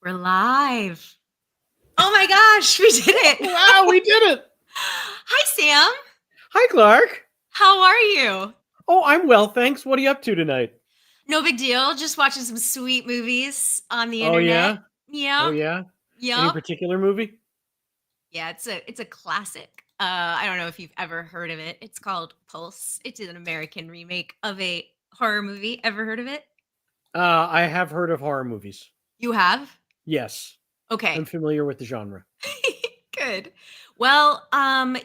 We're live. Oh my gosh, we did it. Wow, we did it. Hi, Sam. Hi, Clarke. How are you? Oh, I'm well, thanks. What are you up to tonight? No big deal. Just watching some sweet movies on the Oh, internet. yeah? Oh, Yep. yeah? Any Yep. particular movie? Yeah, it's a classic. I don't know if you've ever heard of it. It's called Pulse. It's an American remake of a horror movie. Ever heard of it? I have heard of horror movies. You have? Yes, I'm Okay. familiar with the genre. Good. Well,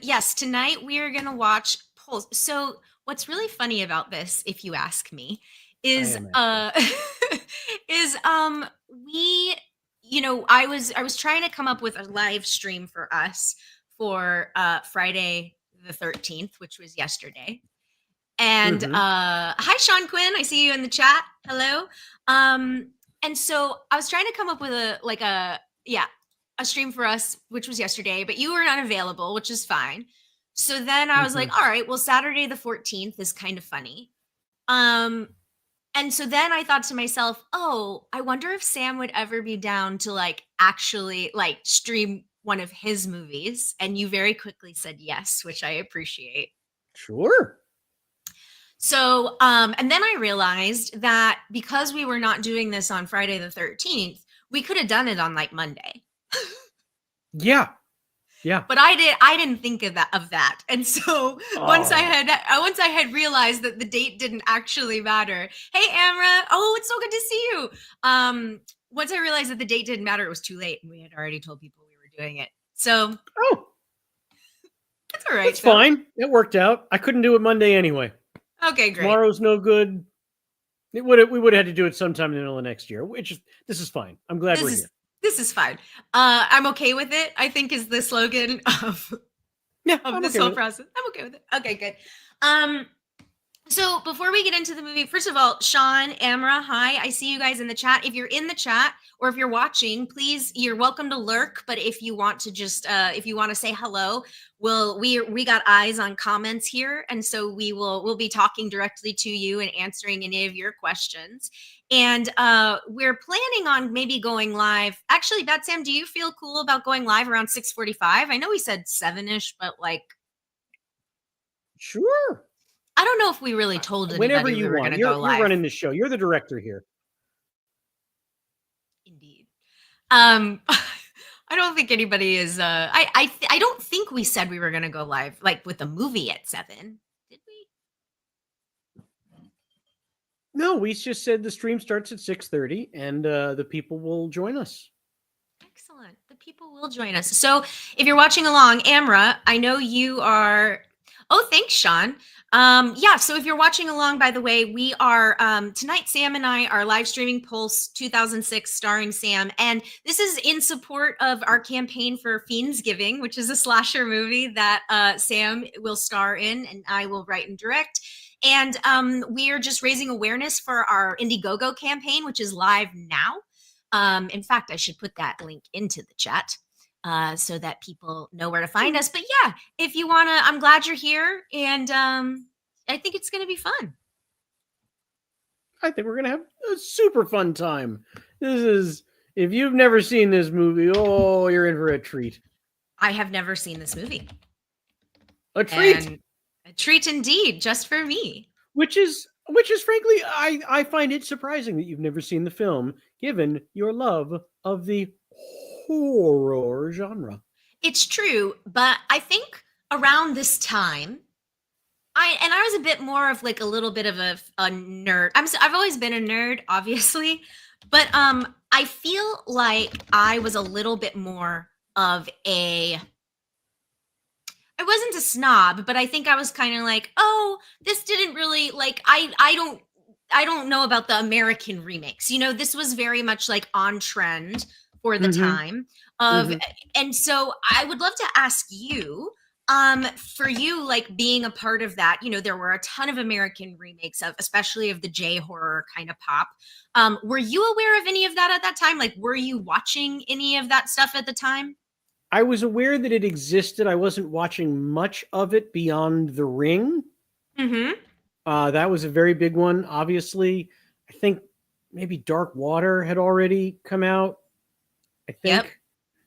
yes, tonight we are gonna watch Pulse. So what's really funny about this, if you ask me, I is am asking. is we I was trying to come up with a live stream for us for Friday the 13th, which was yesterday. And Mm-hmm. hi Sean Quinn, I see you in the chat. Hello. And so I was trying to come up with a stream for us, which was yesterday, but you were not available, which is fine. So then I was Mm-hmm. like, all right, well, Saturday the 14th is kind of funny. Um, and so then I thought to myself, oh, I wonder if Sam would ever be down to like actually like stream one of his movies. And you very quickly said yes, which I appreciate. Sure. So, and then I realized that because we were not doing this on Friday the 13th, we could have done it on like Monday. Yeah. Yeah. But I didn't think of that. And so Oh, once I had realized that the date didn't actually matter. Hey Amra, oh, it's so good to see you. Once I realized that the date didn't matter, it was too late and we had already told people we were doing it. So, oh, it's all right that's though. fine. It worked out. I couldn't do it Monday anyway. Okay, great. Tomorrow's no good. We would have had to do it sometime in the middle of next year. This is fine. I'm glad This we're is here. this is fine. I'm okay with it, I think is the slogan Yeah, of I'm this okay whole with it. process. I'm okay with it. Okay, good. Um, so before we get into the movie, first of all, Sean, Amra, hi. I see you guys in the chat. If you're in the chat or if you're watching, please, you're welcome to lurk. But if you want to just if you want to say hello, we got eyes on comments here. And so we'll be talking directly to you and answering any of your questions. And we're planning on maybe going live. Actually, Bad Sam, do you feel cool about going live around 6:45? I know we said 7-ish, but like Sure. I don't know if we really told Whenever anybody we you were want. gonna go You're live. running the show. You're the director here. Indeed. I don't think anybody is I don't think we said we were gonna go live like with the movie at 7. Did we? No, we just said the stream starts at 6:30 and the people will join us. Excellent. The people will join us. So if you're watching along, Amra, I know you are. Oh, thanks, Sean. Yeah, so if you're watching along, by the way, we are tonight, Sam and I are live streaming Pulse 2006 starring Sam. And this is in support of our campaign for Fiendsgiving, which is a slasher movie that Sam will star in and I will write and direct. And we are just raising awareness for our Indiegogo campaign, which is live now. In fact, I should put that link into the chat so that people know where to find us. But yeah, if you want to, I'm glad you're here. And I think it's going to be fun. I think we're going to have a super fun time. If you've never seen this movie, oh, you're in for a treat. I have never seen this movie. A treat. And a treat indeed, just for me. Which is frankly, I find it surprising that you've never seen the film, given your love of the horror genre. It's true, but I think around this time, I was a bit more of like a little bit of a nerd. I've always been a nerd, obviously, but I feel like I was a little bit more of a I wasn't a snob, but I think I was kind of like, oh, this didn't really like I don't know about the American remakes. You know, this was very much like on trend for the time of and so I would love to ask you for you like being a part of that, you know, there were a ton of American remakes of especially of the J horror kind of pop. Were you aware of any of that at that time? Like were you watching any of that stuff at the time? I was aware that it existed. I wasn't watching much of it beyond The Ring. Mm-hmm. That was a very big one. Obviously, I think maybe Dark Water had already come out. I Yep. think,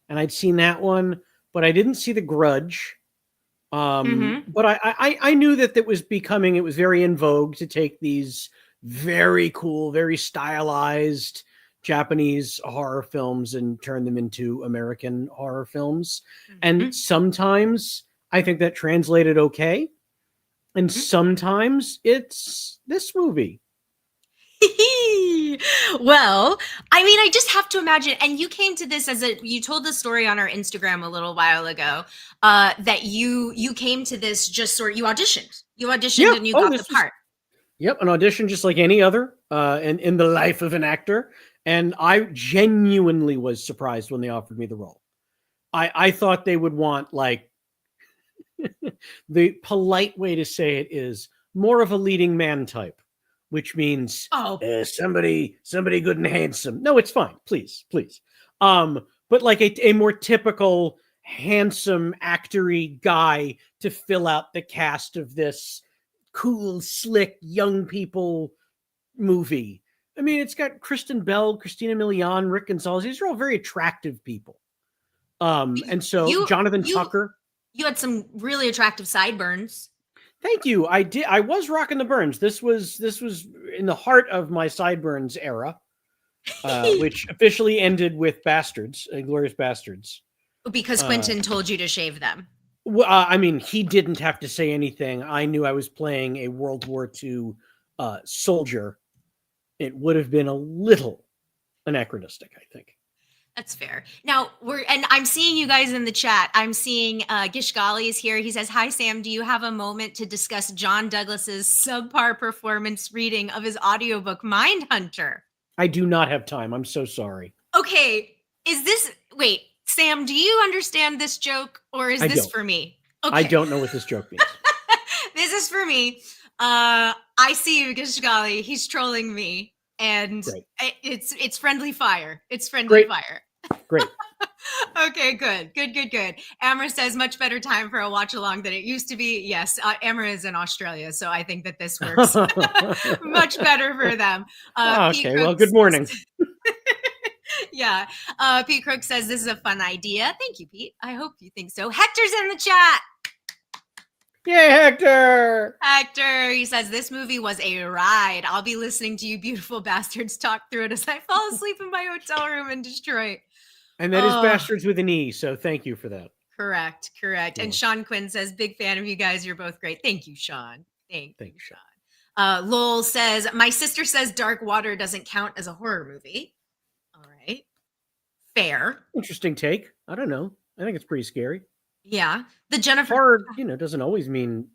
and I'd seen that one, but I didn't see The Grudge. Mm-hmm. But I knew that it was becoming, it was very in vogue to take these very cool, very stylized Japanese horror films and turn them into American horror films. And Mm-hmm. sometimes I think that translated okay. And sometimes it's this movie. Well, I mean, I just have to imagine, and you came to this you told the story on our Instagram a little while ago, that you came to this just you auditioned. You auditioned Yeah. and you Oh, got the this was, part. yep, an audition just like any other in the life of an actor. And I genuinely was surprised when they offered me the role. I thought they would want, like, the polite way to say it is more of a leading man type, which means Oh, somebody good and handsome. No, it's fine. Please, please. But like a more typical handsome actory guy to fill out the cast of this cool, slick, young people movie. I mean, it's got Kristen Bell, Christina Milian, Rick Gonzalez. These are all very attractive people. And so you Jonathan you Tucker. you had some really attractive sideburns. Thank you. I did. I was rocking the burns. This was in the heart of my sideburns era, which officially ended with Bastards, Inglorious Bastards. Because Quentin told you to shave them. I mean, he didn't have to say anything. I knew I was playing a World War II soldier. It would have been a little anachronistic, I think. That's fair. Now and I'm seeing you guys in the chat. I'm seeing Gishgali is here. He says, "Hi Sam, do you have a moment to discuss John Douglas's subpar performance reading of his audiobook Mindhunter?" I do not have time. I'm so sorry. Okay, wait, Sam, do you understand this joke or is this for me? Okay. I don't know what this joke means. This is for me. I see you, Gishgali. He's trolling me. And it's friendly fire. It's friendly fire. Great. Okay, good. Amber says much better time for a watch along than it used to be. Yes, Amber is in Australia, so I think that this works much better for them. Okay, well, good morning. Yeah. Pete Crook says this is a fun idea. Thank you, Pete. I hope you think so. Hector's in the chat. Yay, Hector! Hector, he says, this movie was a ride. I'll be listening to you beautiful bastards talk through it as I fall asleep in my hotel room in Detroit. And that is Bastards with an E, so thank you for that. Correct. Yeah. And Sean Quinn says, big fan of you guys. You're both great. Thank you, Sean. Thank you, Sean. Lowell says, my sister says Dark Water doesn't count as a horror movie. All right. Fair. Interesting take. I don't know. I think it's pretty scary. Yeah. The Jennifer horror, doesn't always mean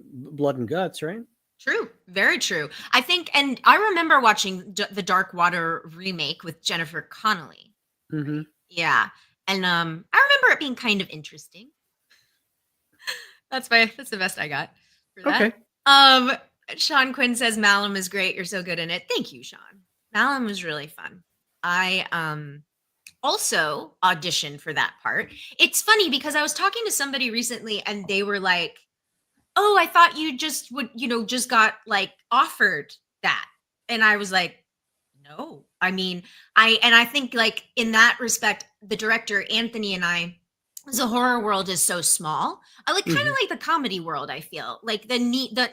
blood and guts, right? True. Very true. I think, and I remember watching the Dark Water remake with Jennifer Connelly. Mm-hmm. Yeah. And I remember it being kind of interesting. That's the best I got for that. Okay. Sean Quinn says Malum is great. You're so good in it. Thank you, Sean. Malum was really fun. I also auditioned for that part. It's funny because I was talking to somebody recently and they were like, "Oh, I thought you just just got like offered that." And I was like, "No." I mean, I think like in that respect, the director Anthony and I, the horror world is so small. I like kind of like the comedy world. I feel like the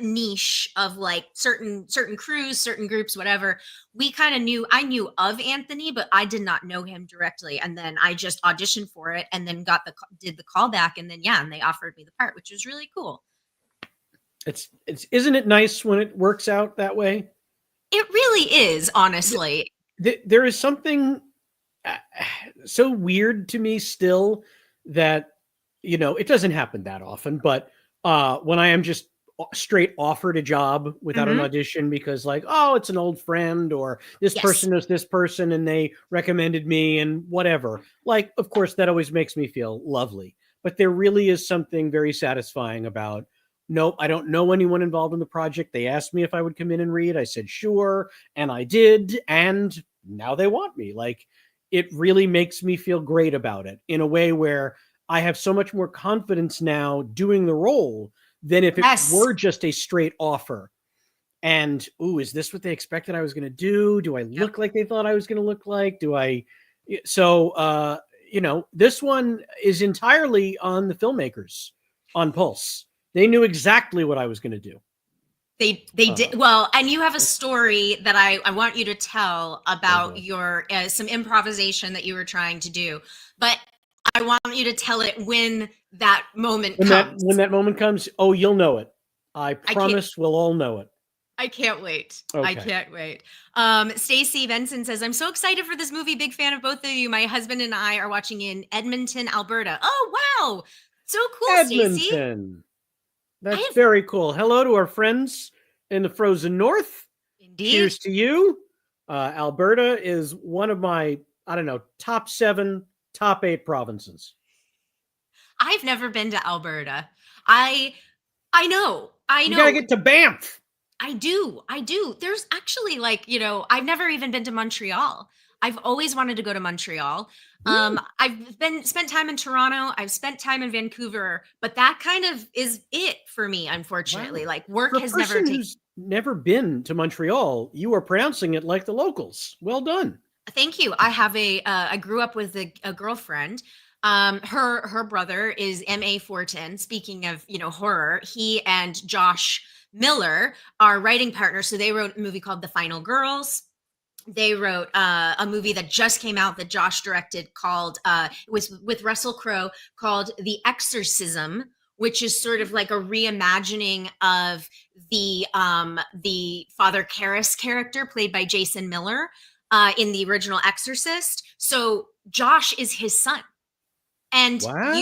niche of like certain crews, certain groups, whatever. We kind of I knew of Anthony, but I did not know him directly. And then I just auditioned for it, and then did the callback, and then and they offered me the part, which was really cool. It's isn't it nice when it works out that way? It really is, honestly. There is something so weird to me still that it doesn't happen that often, but when I am just straight offered a job without an audition because like, oh, it's an old friend or this person knows this person and they recommended me and whatever, like, of course that always makes me feel lovely, but there really is something very satisfying about, nope, I don't know anyone involved in the project. They asked me if I would come in and read. I said sure, and I did, and now they want me. Like, it really makes me feel great about it in a way where I have so much more confidence now doing the role than if it were just a straight offer. And, ooh, is this what they expected I was going to do? Do I look like they thought I was going to look like? Do I, So, this one is entirely on the filmmakers on Pulse. They knew exactly what I was going to do. They did well, and you have a story that I want you to tell about your some improvisation that you were trying to do, but I want you to tell it when that moment comes. When that moment comes, oh, you'll know it. I promise we'll all know it. I can't wait. Okay. I can't wait. Stacy Benson says, I'm so excited for this movie. Big fan of both of you. My husband and I are watching in Edmonton, Alberta. Oh, wow. So cool, Edmonton. Stacy. That's very cool. Hello to our friends in the frozen north. Indeed. Cheers to you. Alberta is one of my, I don't know, top 7, top 8 provinces. I've never been to Alberta. I know. You gotta get to Banff. I do. There's actually I've never even been to Montreal. I've always wanted to go to Montreal. I've spent time in Toronto. I've spent time in Vancouver, but that kind of is it for me, unfortunately. Wow. Like work has never taken. Who's never been to Montreal, you are pronouncing it like the locals. Well done. Thank you. I have I grew up with a girlfriend. Her brother is M.A. Fortin. Speaking of, horror, he and Josh Miller are writing partners. So they wrote a movie called The Final Girls. They wrote a movie that just came out that Josh directed called with Russell Crowe called The Exorcism, which is sort of like a reimagining of the Father Karras character played by Jason Miller in the original Exorcist. So Josh is his son. And wow.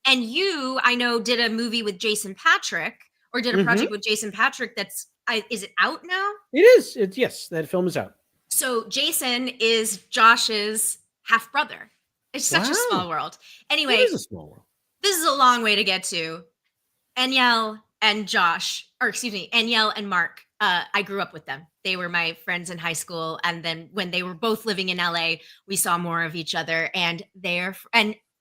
you, I know, did a movie with Jason Patrick, or did a project with Jason Patrick that's, is it out now? It is. Yes, that film is out. So Jason is Josh's half brother. It's such a small world. Anyway, it is a small world. This is a long way to get to. Anielle and Anielle and Mark. I grew up with them. They were my friends in high school. And then when they were both living in LA, we saw more of each other. And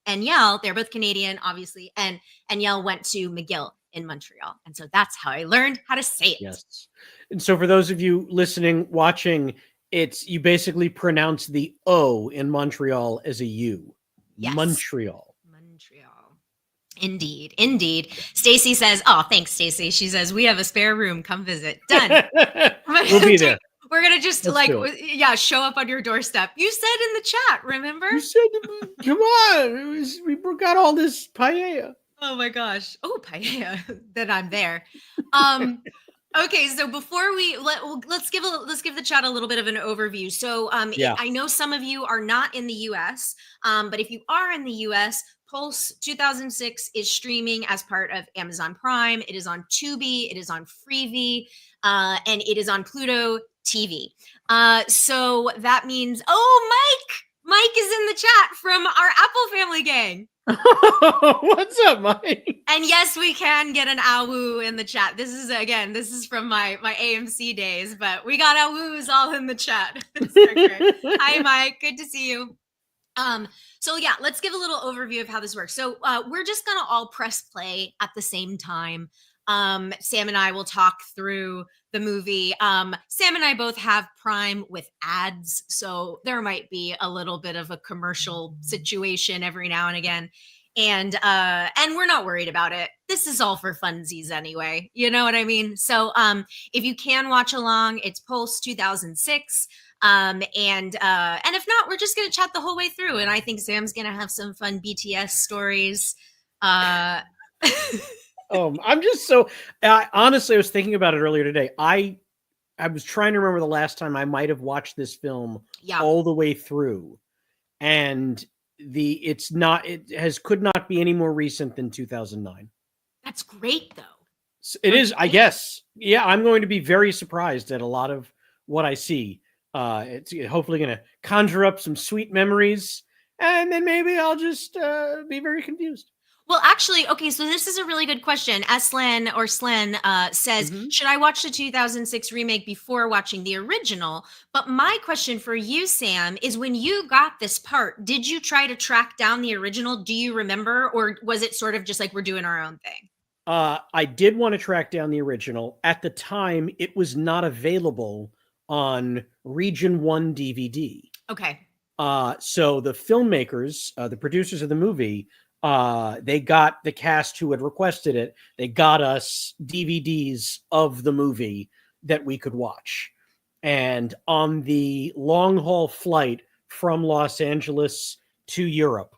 Anielle, they're both Canadian, obviously. And Anielle went to McGill in Montreal. And so that's how I learned how to say it. Yes. And so for those of you listening, watching, you basically pronounce the O in Montreal as a U. Yes. Montreal. Indeed. Stacy says, oh, thanks, Stacy. She says, we have a spare room. Come visit. Done. We'll be there. We're going to just show up on your doorstep. You said in the chat, remember? You said, come on. We got all this paella. Oh my gosh. Oh, paella. Then I'm there. Okay, so before let's give the chat a little bit of an overview. So I know some of you are not in the US, but if you are in the US, Pulse 2006 is streaming as part of Amazon Prime. It is on Tubi, it is on Freevee, and it is on Pluto TV. So that means, Mike is in the chat from our Apple Family gang. What's up, Mike? And yes, we can get an awoo in the chat. This is from my AMC days, but we got awoos all in the chat. Hi, Mike. Good to see you. So yeah, let's give a little overview of how this works. So we're just gonna all press play at the same time. Sam and I will talk through the movie. Sam and I both have Prime with ads, so there might be a little bit of a commercial situation every now and again. And we're not worried about it. This is all for funsies anyway. You know what I mean? So if you can watch along, it's Pulse 2006. And if not, we're just gonna chat the whole way through. And I think Sam's gonna have some fun BTS stories. I'm just so honestly, I was thinking about it earlier today. I was trying to remember the last time I might have watched this film all the way through, and could not be any more recent than 2009. That's great, though. It is, I guess. Yeah, I'm going to be very surprised at a lot of what I see. It's hopefully going to conjure up some sweet memories, and then maybe I'll just be very confused. Well, actually, okay, so this is a really good question. Slen says, should I watch the 2006 remake before watching the original? But my question for you, Sam, is when you got this part, did you try to track down the original? Do you remember? Or was it sort of just like we're doing our own thing? I did want to track down the original. At the time, it was not available on Region 1 DVD. Okay. So the filmmakers, the producers of the movie, they got the cast who had requested it. They got us DVDs of the movie that we could watch. And on the long haul flight from Los Angeles to Europe,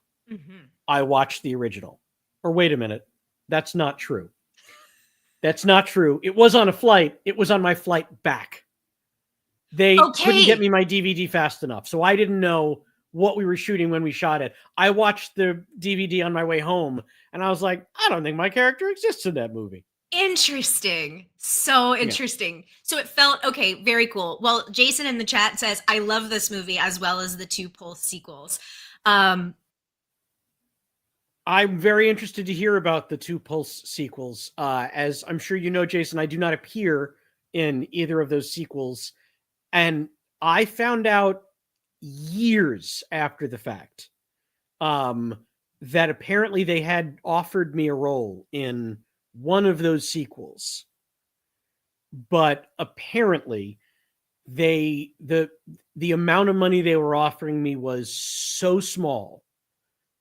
I watched the original. Or wait a minute, that's not true. That's not true. It was on a flight. It was on my flight back. They couldn't get me my DVD fast enough, so I didn't know what we were shooting when we shot it. I watched the DVD on my way home, and I was like, I don't think my character exists in that movie. Interesting. So interesting. Yeah. So it felt okay. Very cool. Well, Jason in the chat says, I love this movie as well as the 2 Pulse sequels. I'm very interested to hear about the 2 Pulse sequels. As I'm sure you know, Jason, I do not appear in either of those sequels. And I found out years after the fact that apparently they had offered me a role in one of those sequels. But apparently the amount of money they were offering me was so small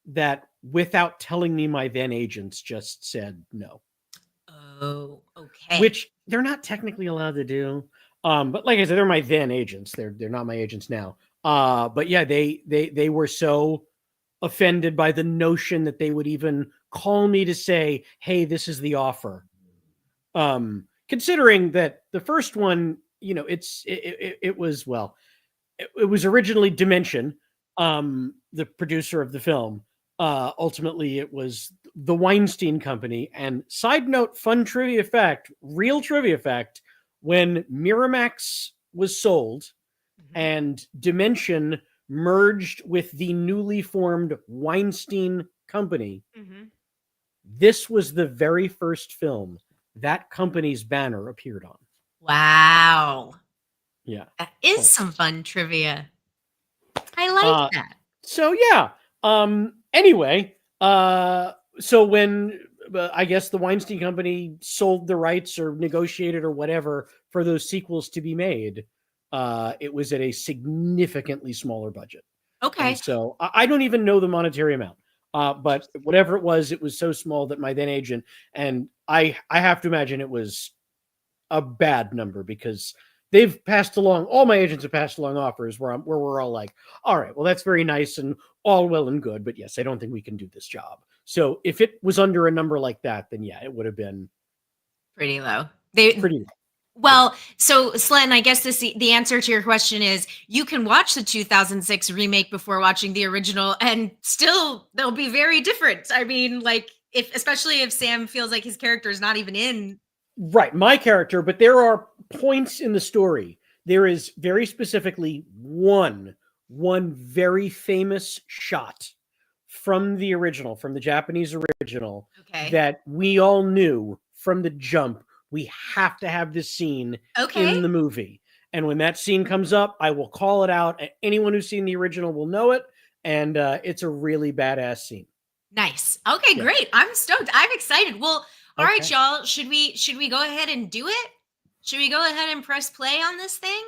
that without telling me, my then agents just said no. Oh, okay. Which they're not technically allowed to do. But like I said, they're my then agents. They're not my agents now. But yeah, they were so offended by the notion that they would even call me to say, hey, this is the offer. Considering that the first one, you know, it was originally Dimension, the producer of the film. Ultimately, it was the Weinstein Company. And side note, fun trivia fact, real trivia fact, when Miramax was sold and Dimension merged with the newly formed Weinstein Company, this was the very first film that company's banner appeared on. Wow. Yeah. That is some fun trivia. I like that. So yeah. Anyway, so when I guess the Weinstein Company sold the rights or negotiated or whatever for those sequels to be made, it was at a significantly smaller budget. Okay. And so I don't even know the monetary amount. But whatever it was so small that my then agent, and I have to imagine it was a bad number, because they've passed along, all my agents have passed along offers where we're all like, all right, well, that's very nice and all well and good, but yes, I don't think we can do this job. So if it was under a number like that, then yeah, it would have been pretty low. Pretty low. Well, so Slen, I guess the answer to your question is you can watch the 2006 remake before watching the original, and still they'll be very different. I mean, like, especially if Sam feels like his character is not even in. Right, my character, but there are points in the story. There is very specifically one very famous shot from the original, from the Japanese original, that we all knew from the jump, we have to have this scene in the movie. And when that scene comes up, I will call it out. Anyone who's seen the original will know it. And it's a really badass scene. Nice. Okay, yeah. Great. I'm stoked. I'm excited. Well, all right, y'all. Should we go ahead and do it? Should we go ahead and press play on this thing?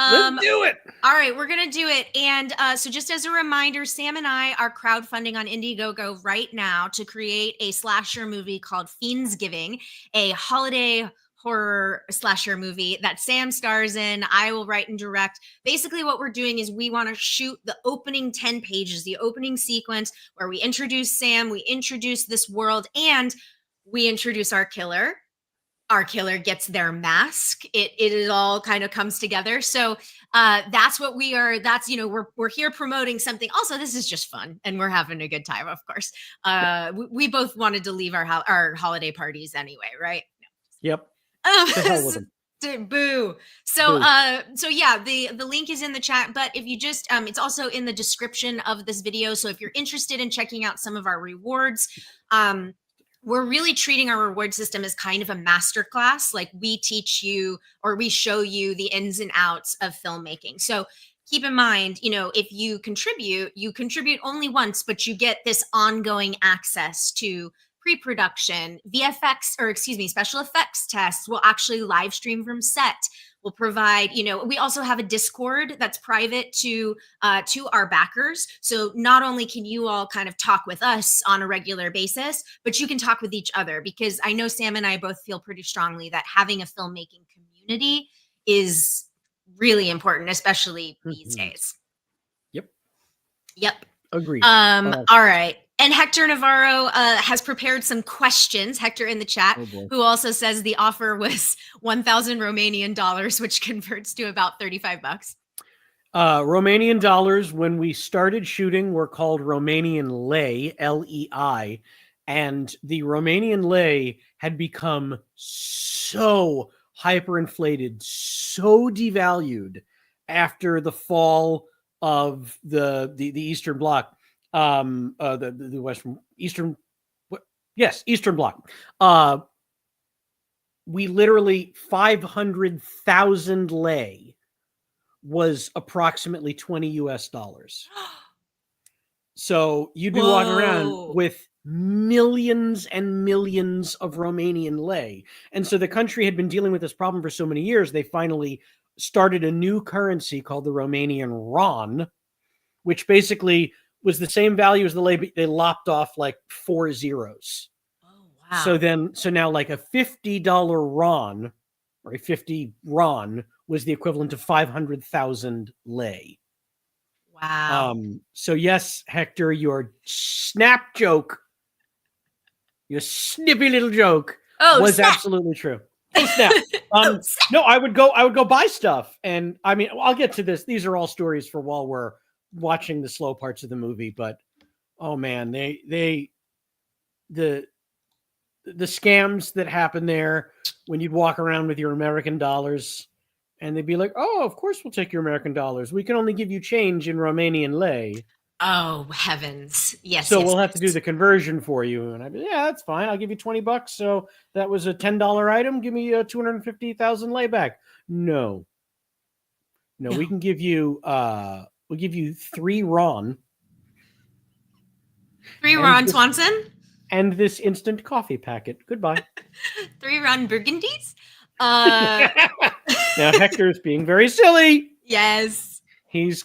Let's do it. All right, we're going to do it. And so just as a reminder, Sam and I are crowdfunding on Indiegogo right now to create a slasher movie called Fiendsgiving, a holiday horror slasher movie that Sam stars in. I will write and direct. Basically, what we're doing is we want to shoot the opening 10 pages, the opening sequence where we introduce Sam, we introduce this world, and we introduce our killer. Our killer gets their mask. It all kind of comes together. So that's what we are. That's, you know, we're here promoting something. Also, this is just fun, and we're having a good time. Of course, we both wanted to leave our holiday parties anyway, right? No. Yep. The hell with them. Boo. So Boo. So yeah, the link is in the chat, but if you just it's also in the description of this video. So if you're interested in checking out some of our rewards, we're really treating our reward system as kind of a masterclass. Like, we teach you, or we show you the ins and outs of filmmaking. So keep in mind, you know, if you contribute only once, but you get this ongoing access to pre-production, special effects tests. We'll actually live stream from set. We'll provide, we also have a Discord that's private to our backers. So not only can you all kind of talk with us on a regular basis, but you can talk with each other, because I know Sam and I both feel pretty strongly that having a filmmaking community is really important, especially these days. Yep. Agreed. All right. And Hector Navarro has prepared some questions. Hector in the chat, who also says the offer was 1,000 Romanian dollars, which converts to about $35. Romanian dollars, when we started shooting, were called Romanian lei, Lei, and the Romanian lei had become so hyperinflated, so devalued after the fall of the Eastern Bloc, the Western Eastern, Eastern Bloc. We literally 500,000 lei was approximately 20 US dollars. So you'd be walking around with millions and millions of Romanian lei. And so the country had been dealing with this problem for so many years, they finally started a new currency called the Romanian RON, which basically was the same value as the lei, but they lopped off like 4 zeros. Oh, wow. So now like a $50 RON or a 50 RON was the equivalent of 500,000 lei. Wow. So yes, Hector, your snap joke, your snippy little joke was snap. absolutely true. Oh, snap. Snap. No, I would go buy stuff. And I mean, I'll get to this. These are all stories for while we're watching the slow parts of the movie, but oh man, the scams that happen there when you'd walk around with your American dollars and they'd be like, oh, of course we'll take your American dollars. We can only give you change in Romanian lei. Oh, heavens. Yes. So we'll have to do the conversion for you. And I'd be, yeah, that's fine. I'll give you $20. So that was a $10 item. Give me 250,000 lei back. No, we can give you, we'll give you 3 RON. 3 Ron Swanson? And this instant coffee packet. Goodbye. 3 Ron Burgundies? Now Hector's being very silly. Yes. He's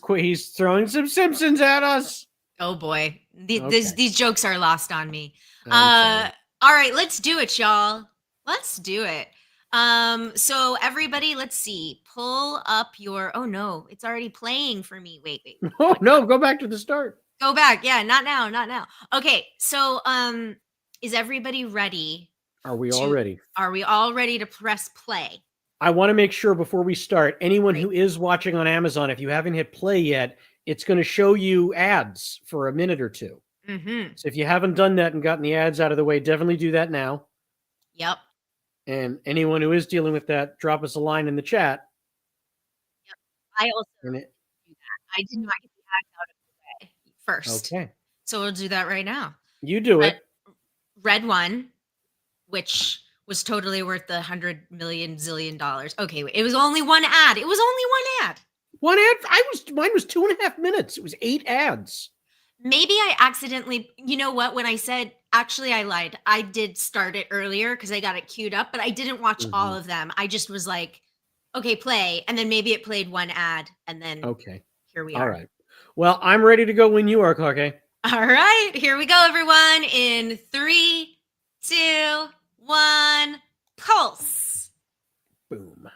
throwing some Simpsons at us. Oh boy. These jokes are lost on me. All right, let's do it, y'all. Let's do it. So everybody, let's see. Pull up your, oh no, it's already playing for me. Wait. Oh no, go back to the start. Go back. Yeah, not now. Okay, so is everybody ready? Are we all ready? Are we all ready to press play? I want to make sure before we start, anyone who is watching on Amazon, if you haven't hit play yet, it's going to show you ads for a minute or two. Mm-hmm. So if you haven't done that and gotten the ads out of the way, definitely do that now. Yep. And anyone who is dealing with that, drop us a line in the chat. Yep. I also do that. I did not get the ads out of the way first. Okay. So we'll do that right now. You do it. Red one, which was totally worth the $100 million zillion dollars. Okay, it was only one ad. It was only one ad. One ad? Mine was 2.5 minutes. It was 8 ads. Maybe I accidentally, you know what? When I said, actually, I lied. I did start it earlier because I got it queued up, but I didn't watch all of them. I just was like, okay, play. And then maybe it played one ad. And then here we are. All right. Well, I'm ready to go when you are, Clarke. All right. Here we go, everyone. In 3, 2, 1, pulse. Boom.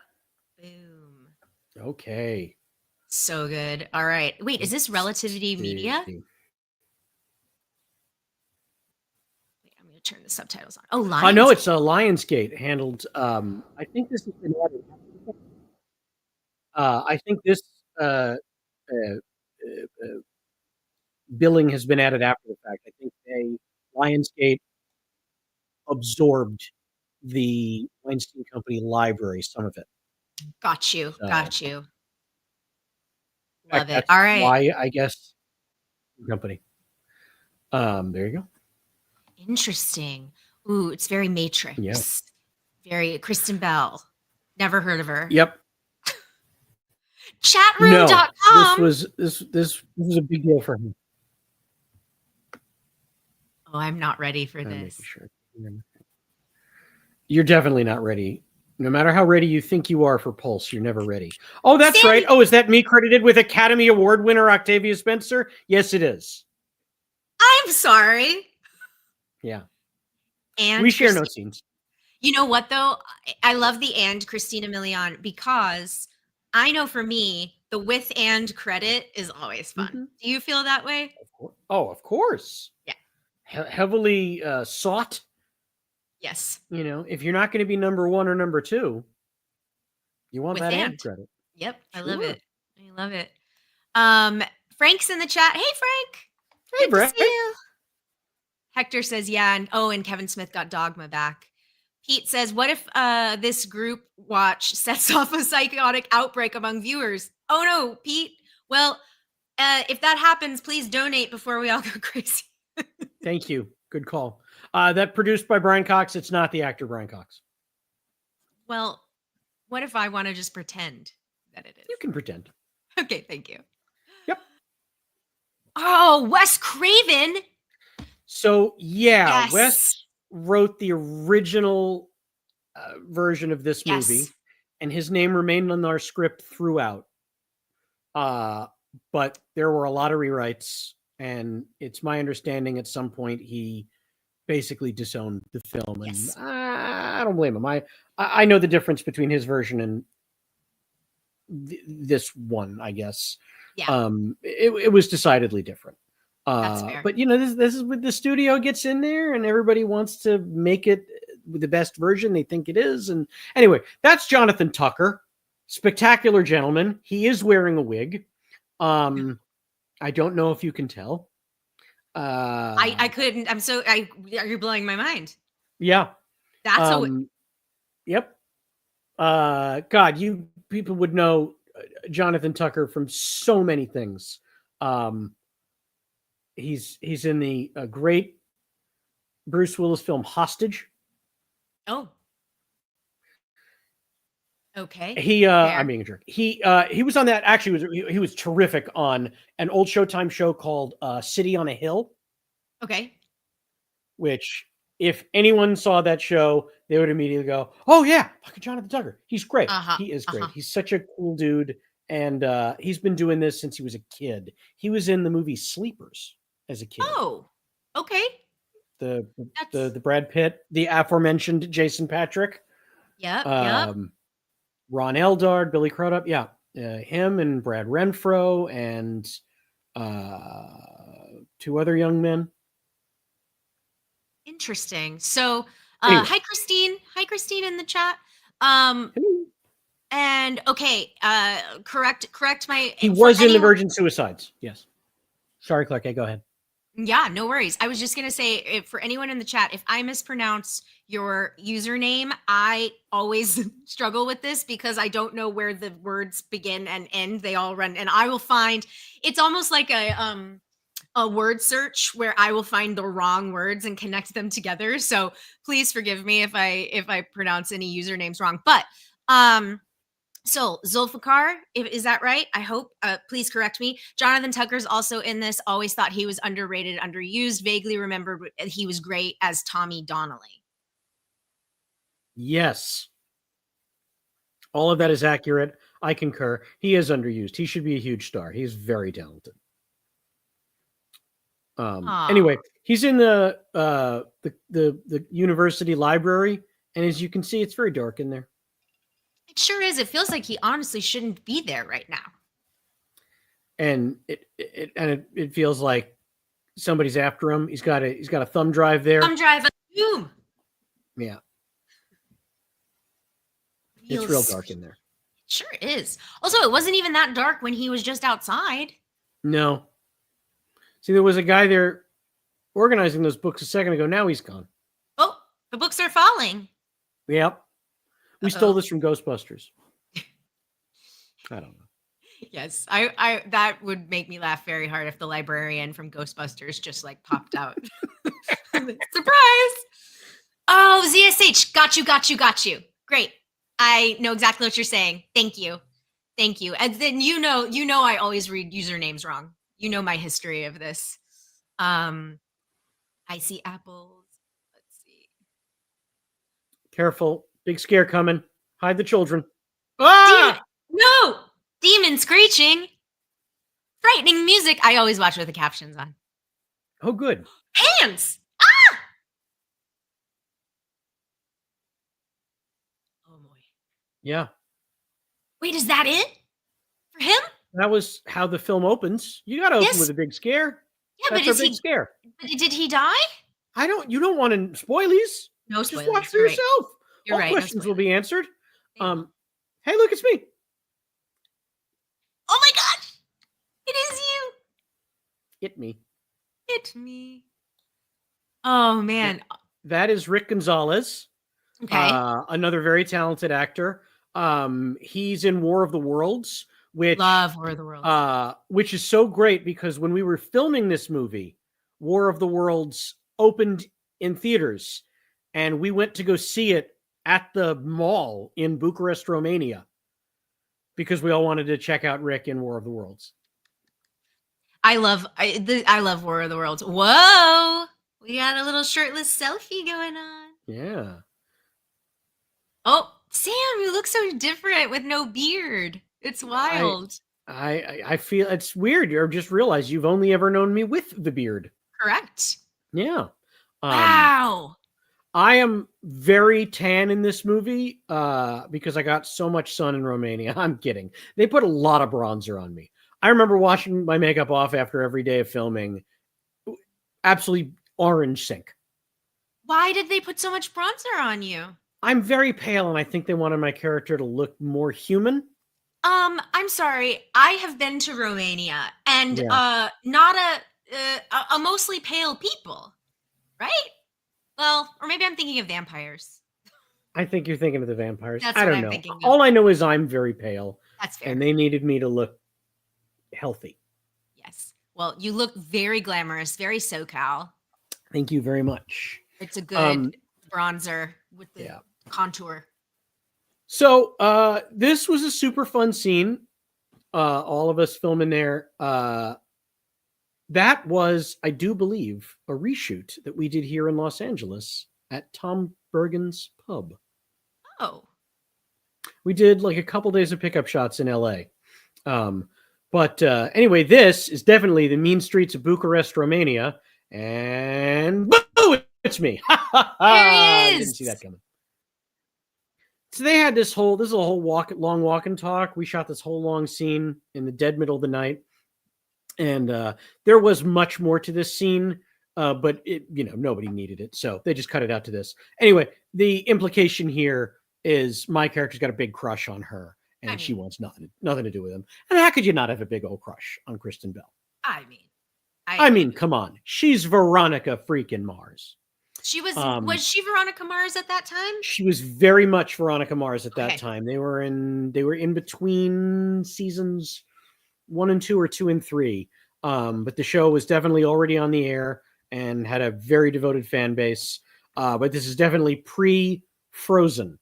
Okay. So good. All right. Wait, is this Relativity Media? Wait, I'm going to turn the subtitles on. Oh, Lionsgate. Oh, no, it's Lionsgate handled. I think this has been added. I think this billing has been added after the fact. I think Lionsgate absorbed the Weinstein Company library, some of it. Got you. Love it. That's all right. Why, I guess, company. There you go. Interesting. Ooh, it's very Matrix. Yeah. Very Kristen Bell. Never heard of her. Yep. Chatroom.com. No, this was a big deal for him. Oh, I'm not ready for this. Sure. You're definitely not ready. No matter how ready you think you are for Pulse, you're never ready. Oh, that's Sam, right. Oh, is that me credited with Academy Award winner Octavia Spencer? Yes, it is. I'm sorry. Yeah. We And share no Christine. scenes. You know what though? I love the and Christina Milian because I know for me, the with and credit is always fun. Mm-hmm. Do you feel that way? Oh, of course. Yeah. Heavily sought. Yes. If you're not going to be number one or number two, you want With that and. and credit. Yep. I love Sure. it. I love it. Frank's in the chat. Hey Frank. Hey, Good to Brett. see you. Hector says, yeah, and Kevin Smith got Dogma back. Pete says, what if this group watch sets off a psychotic outbreak among viewers? Oh no, Pete. Well, if that happens, please donate before we all go crazy. Thank you. Good call. That produced by Brian Cox. It's not the actor Brian Cox. Well, what if I want to just pretend that it is? You can pretend. Okay, thank you. Yep. Oh, Wes Craven. So, yeah, Yes. Wes wrote the original version of this movie, Yes. and his name remained on our script throughout. But there were a lot of rewrites, and it's my understanding at some point he basically disowned the film, and Yes. I don't blame him. I know the difference between his version and this one, I guess. Yeah. It was decidedly different. That's fair. But this is what the studio gets in there, and everybody wants to make it the best version they think it is. And anyway, that's Jonathan Tucker, spectacular gentleman. He is wearing a wig. I don't know if you can tell. I couldn't. You're blowing my mind. Yeah. That's Yep. God, you people would know Jonathan Tucker from so many things. He's in the great Bruce Willis film Hostage. Oh. Okay. I'm being a jerk. He was on that. Actually, he was terrific on an old Showtime show called City on a Hill. Okay. Which, if anyone saw that show, they would immediately go, "Oh yeah, fucking Jonathan Tucker. He's great. He is great. He's such a cool dude." And he's been doing this since he was a kid. He was in the movie Sleepers as a kid. Oh, okay. The Brad Pitt, the aforementioned Jason Patrick. Yep. Ron Eldard, Billy Crudup. Yeah. Him and Brad Renfro and two other young men. Interesting. So, Anyway. Hi Christine in the chat. And okay, correct my. He was in the Virgin Suicides. Yes. Sorry, Clarke. Go ahead. Yeah, no worries. I was just gonna say, for anyone in the chat, if I mispronounce your username, I always struggle with this because I don't know where the words begin and end. They all run, and I will find. It's almost like a word search where I will find the wrong words and connect them together. So please forgive me if I pronounce any usernames wrong. But so Zulfikar, is that right? I hope. Please correct me. Jonathan Tucker's also in this. Always thought he was underrated, underused. Vaguely remembered he was great as Tommy Donnelly. Yes. All of that is accurate. I concur. He is underused. He should be a huge star. He's very talented. Anyway, he's in the university library, and as you can see, it's very dark in there. It sure is. It feels like he honestly shouldn't be there right now. And it feels like somebody's after him. He's got a thumb drive there. Thumb drive. Boom. Yeah. It's real dark in there. It sure is. Also, it wasn't even that dark when he was just outside. No. See, there was a guy there organizing those books a second ago. Now he's gone. Oh, the books are falling. Yep. We stole this from Ghostbusters. I don't know. Yes, I that would make me laugh very hard if the librarian from Ghostbusters just like popped out. Surprise! Oh, ZSH, got you. Great. I know exactly what you're saying. Thank you. And then you know I always read usernames wrong. You know my history of this. I see apples. Let's see. Careful. Big scare coming. Hide the children. Demon, Ah! no! Demon screeching. Frightening music. I always watch with the captions on. Oh, good. Hands! Ah! Oh boy. Yeah. Wait, is that it? For him? That was how the film opens. You got to open with Yes. a big scare. Yeah, but That's our big scare. did he die? You don't want to spoilies. No Just watch spoilers. for You're right. yourself. You're All right. No questions will be spoilers. answered. They will. Hey, look, it's me. Oh my gosh! It is you! It me. It's me. Oh man. That is Rick Gonzalez, Okay. another very talented actor. He's in War of the Worlds, Love War of the Worlds. which is so great because when we were filming this movie, War of the Worlds opened in theaters, and we went to go see it at the mall in Bucharest, Romania, because we all wanted to check out Rick in War of the Worlds. I love War of the Worlds. Whoa! We got a little shirtless selfie going on. Yeah. Oh, Sam, you look so different with no beard. It's wild. I feel it's weird. You just realized you've only ever known me with the beard. Correct. Yeah. Wow. I am very tan in this movie because I got so much sun in Romania. I'm kidding. They put a lot of bronzer on me. I remember washing my makeup off after every day of filming. Absolutely orange sink. Why did they put so much bronzer on you? I'm very pale, and I think they wanted my character to look more human. I'm sorry. I have been to Romania, and Yeah. not a mostly pale people, right? Well, or maybe I'm thinking of vampires. I think you're thinking of the vampires. That's I what don't I'm know. thinking of. All I know is I'm very pale, That's fair. and they needed me to look healthy. Yes. Well, you look very glamorous, very SoCal. Thank you very much. It's a good bronzer with the contour. So this was a super fun scene. All of us filming there. That was, I do believe, a reshoot that we did here in Los Angeles at Tom Bergen's pub. Oh. We did like a couple days of pickup shots in LA. But anyway, this is definitely the mean streets of Bucharest, Romania. And boo, it's me. There he I is. didn't see that coming. So they had this is a whole long walk and talk. We shot this whole long scene in the dead middle of the night. And there was much more to this scene, but nobody needed it. So they just cut it out to this. Anyway, the implication here is my character's got a big crush on her, and she wants nothing to do with him. And how could you not have a big old crush on Kristen Bell? I mean, come on. She's Veronica freaking Mars. She was she Veronica Mars at that time? She was very much Veronica Mars at that time. They were in between seasons 1 and 2 or 2 and 3. But the show was definitely already on the air and had a very devoted fan base. But this is definitely pre-Frozen.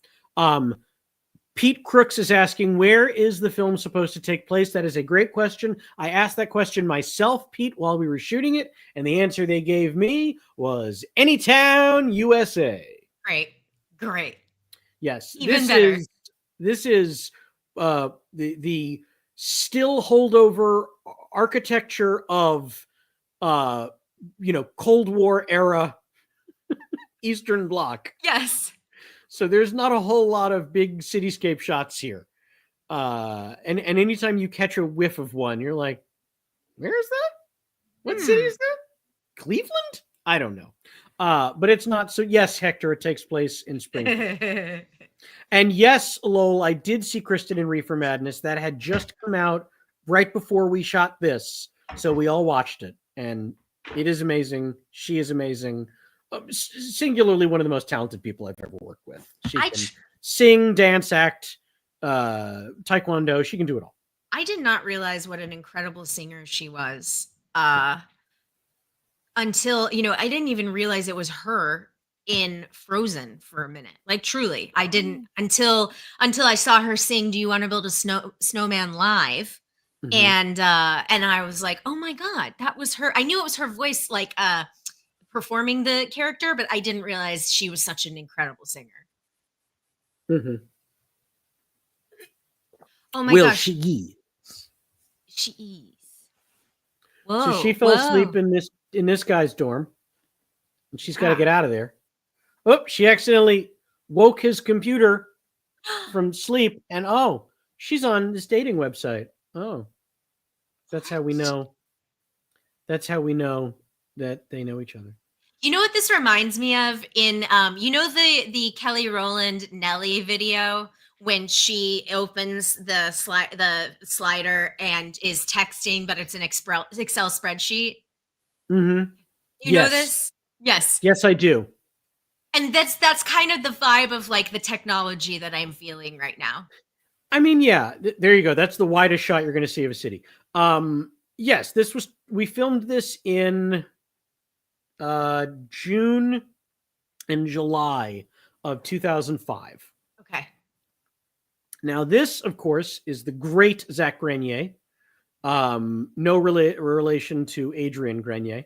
Pete Crooks is asking, where is the film supposed to take place? That is a great question. I asked that question myself, Pete, while we were shooting it, and the answer they gave me was Anytown, USA. Great. Yes. Even better. This is the still holdover architecture of Cold War era Eastern Bloc. Yes. So there's not a whole lot of big cityscape shots here. And anytime you catch a whiff of one, you're like, where is that? What city is that? Cleveland? I don't know. But it's not. So yes, Hector, it takes place in Springfield. And yes, Lowell, I did see Kristen in Reefer Madness. That had just come out right before we shot this. So we all watched it. And it is amazing. She is amazing. Singularly one of the most talented people I've ever worked with. She can sing, dance, act, taekwondo. She can do it all. I did not realize what an incredible singer she was until, I didn't even realize it was her in Frozen for a minute. Like, truly, I didn't until I saw her sing Do You Want to Build a Snowman live? Mm-hmm. And I was like, oh my God, that was her. I knew it was her voice, like performing the character, but I didn't realize she was such an incredible singer. Mm-hmm. Oh my Will gosh, she? she is. So she Whoa, fell asleep whoa. in this guy's dorm, and she's got to Yeah. get out of there. Oh, she accidentally woke his computer from sleep, and oh, she's on this dating website. Oh, that's how we What? know. That's how we know that they know each other. You know what this reminds me of? In you know the Kelly Rowland Nelly video when she opens the slider and is texting, but it's an Excel spreadsheet. Mm-hmm. You know Yes. this? Yes. Yes, I do. And that's kind of the vibe of like the technology that I'm feeling right now. I mean, yeah, there you go. That's the widest shot you're going to see of a city. Yes, we filmed this in June and July of 2005. Okay. Now, this, of course, is the great Zach Grenier. No relation to Adrian Grenier.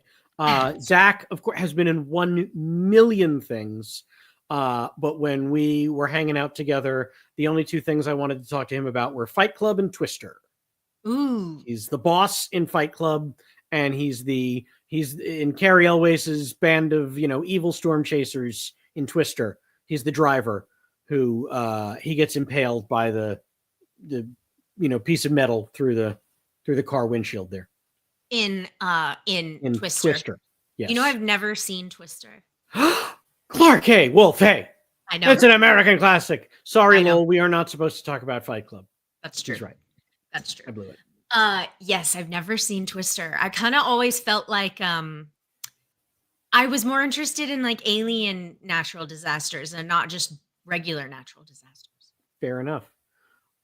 Zach, of course, has been in 1 million things. But when we were hanging out together, the only two things I wanted to talk to him about were Fight Club and Twister. Ooh. He's the boss in Fight Club, and he's in Carrie Elwes's band of evil storm chasers in Twister. He's the driver who he gets impaled by the piece of metal through the car windshield there In in Twister. Yes. You know, I've never seen Twister. Clarke Wolfe. Hey, I know. that's an American classic. Sorry, I know. Lowell, we are not supposed to talk about Fight Club. That's true. He's right. That's true. I blew it. Yes, I've never seen Twister. I kind of always felt like I was more interested in like alien natural disasters and not just regular natural disasters. Fair enough.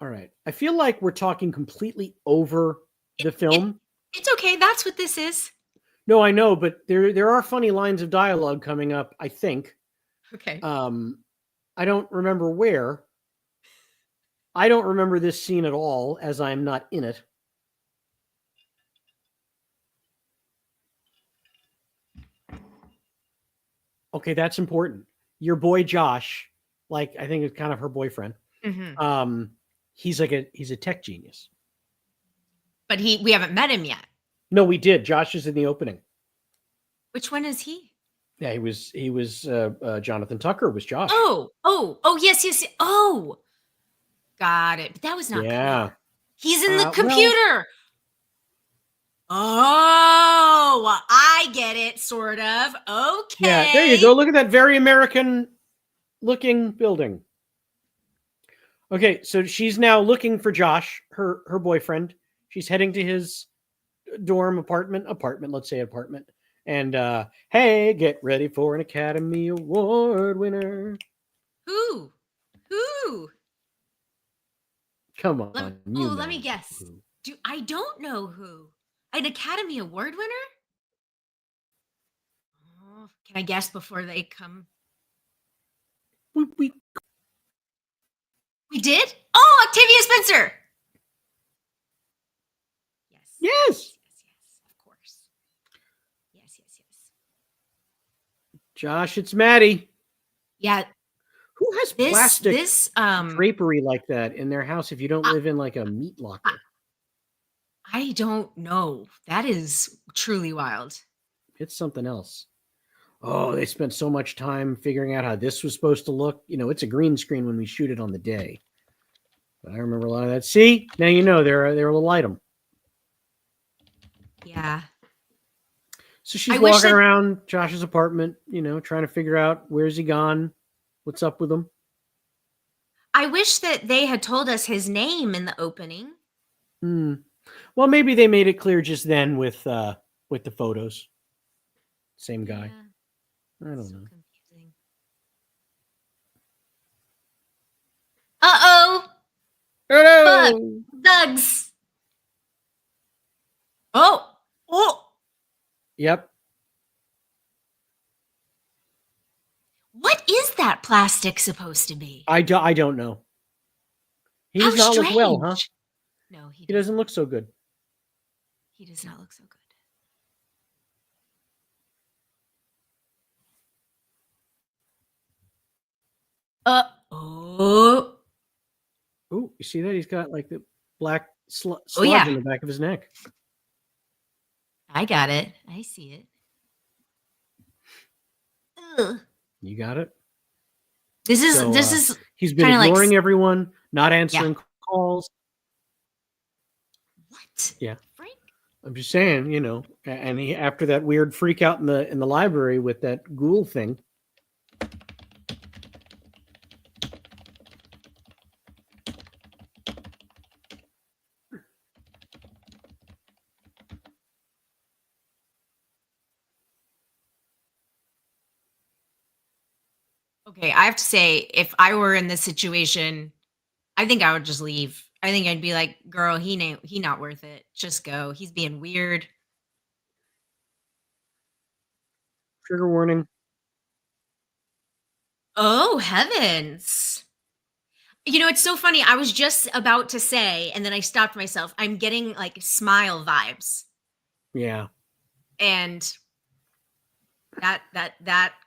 All right. I feel like we're talking completely over the film. It's okay. That's what this is. No, I know, but there are funny lines of dialogue coming up, I think. Okay. I don't remember where. I don't remember this scene at all, as I'm not in it. Okay, that's important. Your boy Josh, like I think it's kind of her boyfriend. Mm-hmm. He's a tech genius. But we haven't met him yet. No, we did. Josh is in the opening. Which one is he? Yeah, he was Jonathan Tucker was Josh. Oh, yes. Oh, got it. But that was not clear. He's in the computer. Oh, I get it, sort of. Okay. Yeah, there you go. Look at that very American looking building. Okay, so she's now looking for Josh, her boyfriend. She's heading to his dorm apartment, let's say apartment. And hey, get ready for an Academy Award winner. Who? Come on. Let me guess. I don't know who. An Academy Award winner? Oh, can I guess before they come? We did? Oh, Octavia Spencer. Yes. Of course. Yes. Josh, it's Maddie. Yeah. Who has plastic drapery like that in their house if you don't live in like a meat locker? I don't know. That is truly wild. It's something else. Oh, they spent so much time figuring out how this was supposed to look. It's a green screen when we shoot it on the day. But I remember a lot of that. See, now you know they're a little item. Yeah. So she's walking around Josh's apartment, trying to figure out where's he gone, what's up with him. I wish that they had told us his name in the opening. Well, maybe they made it clear just then with the photos. Same guy. Yeah. I don't know. Confusing. Uh-oh. Hello. Bugs. Oh. Yep. What is that plastic supposed to be? I don't know. He does not look well, huh? No, he doesn't look so good. He does not look so good. Oh. Ooh, you see that? He's got like the black Oh sludge yeah, on the back of his neck. I got it. I see it. Ugh. You got it. This So is he's been kind of like, ignoring everyone, not yeah. answering calls. What? Yeah, Frank? I'm just saying, and he after that weird freak out in the library with that ghoul thing. Okay, I have to say, if I were in this situation, I think I would just leave. I think I'd be like, "Girl, he not worth it. Just go. He's being weird." Trigger warning. Oh, heavens. It's so funny. I was just about to say, and then I stopped myself. I'm getting like smile vibes. Yeah. And that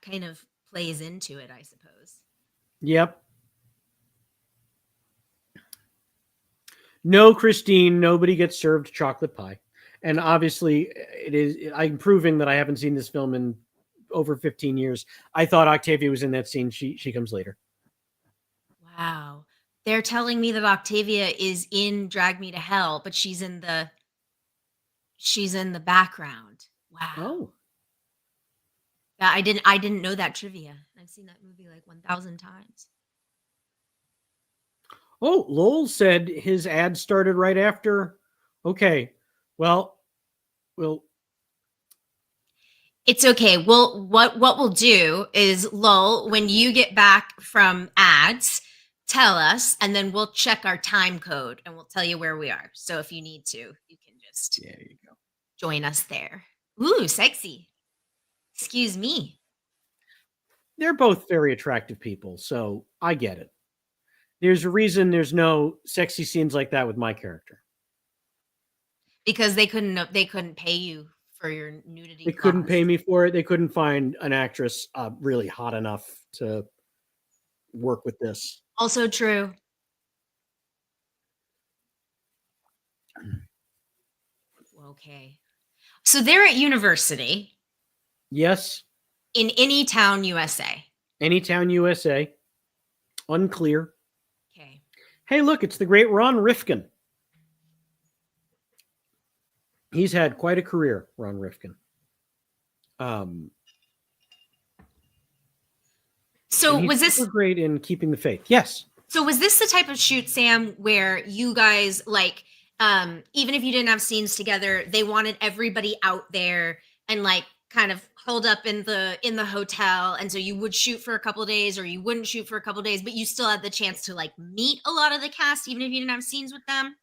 kind of plays into it, I suppose. Yep. No, Christine, nobody gets served chocolate pie. And obviously, I'm proving that I haven't seen this film in over 15 years. I thought Octavia was in that scene. She comes later. Wow. They're telling me that Octavia is in Drag Me to Hell, but she's in the background. Wow. Oh. Yeah, I didn't know that trivia. I've seen that movie like 1,000 times. Oh, Lowell said his ad started right after. Okay. Well, It's okay. Well, what we'll do is, Lowell, when you get back from ads, tell us, and then we'll check our time code and we'll tell you where we are. So if you need to, you can just there you go. join us there. Ooh, sexy. Excuse me. They're both very attractive people, so I get it. There's a reason there's no sexy scenes like that with my character. Because they couldn't pay you for your nudity They couldn't clause. pay me for it. They couldn't find an actress really hot enough to work with this. Also true. Okay. So they're at university Yes, in any town, USA. Anytown, USA. Unclear. Okay. Hey, look, it's the great Ron Rifkin. He's had quite a career, Ron Rifkin. So and he's was this super great in Keeping the Faith. Yes. so was this the type of shoot, Sam, where you guys like even if you didn't have scenes together, they wanted everybody out there and like kind of holed up in the hotel, and so you would shoot for a couple of days or you wouldn't shoot for a couple of days, but you still had the chance to like meet a lot of the cast even if you didn't have scenes with them?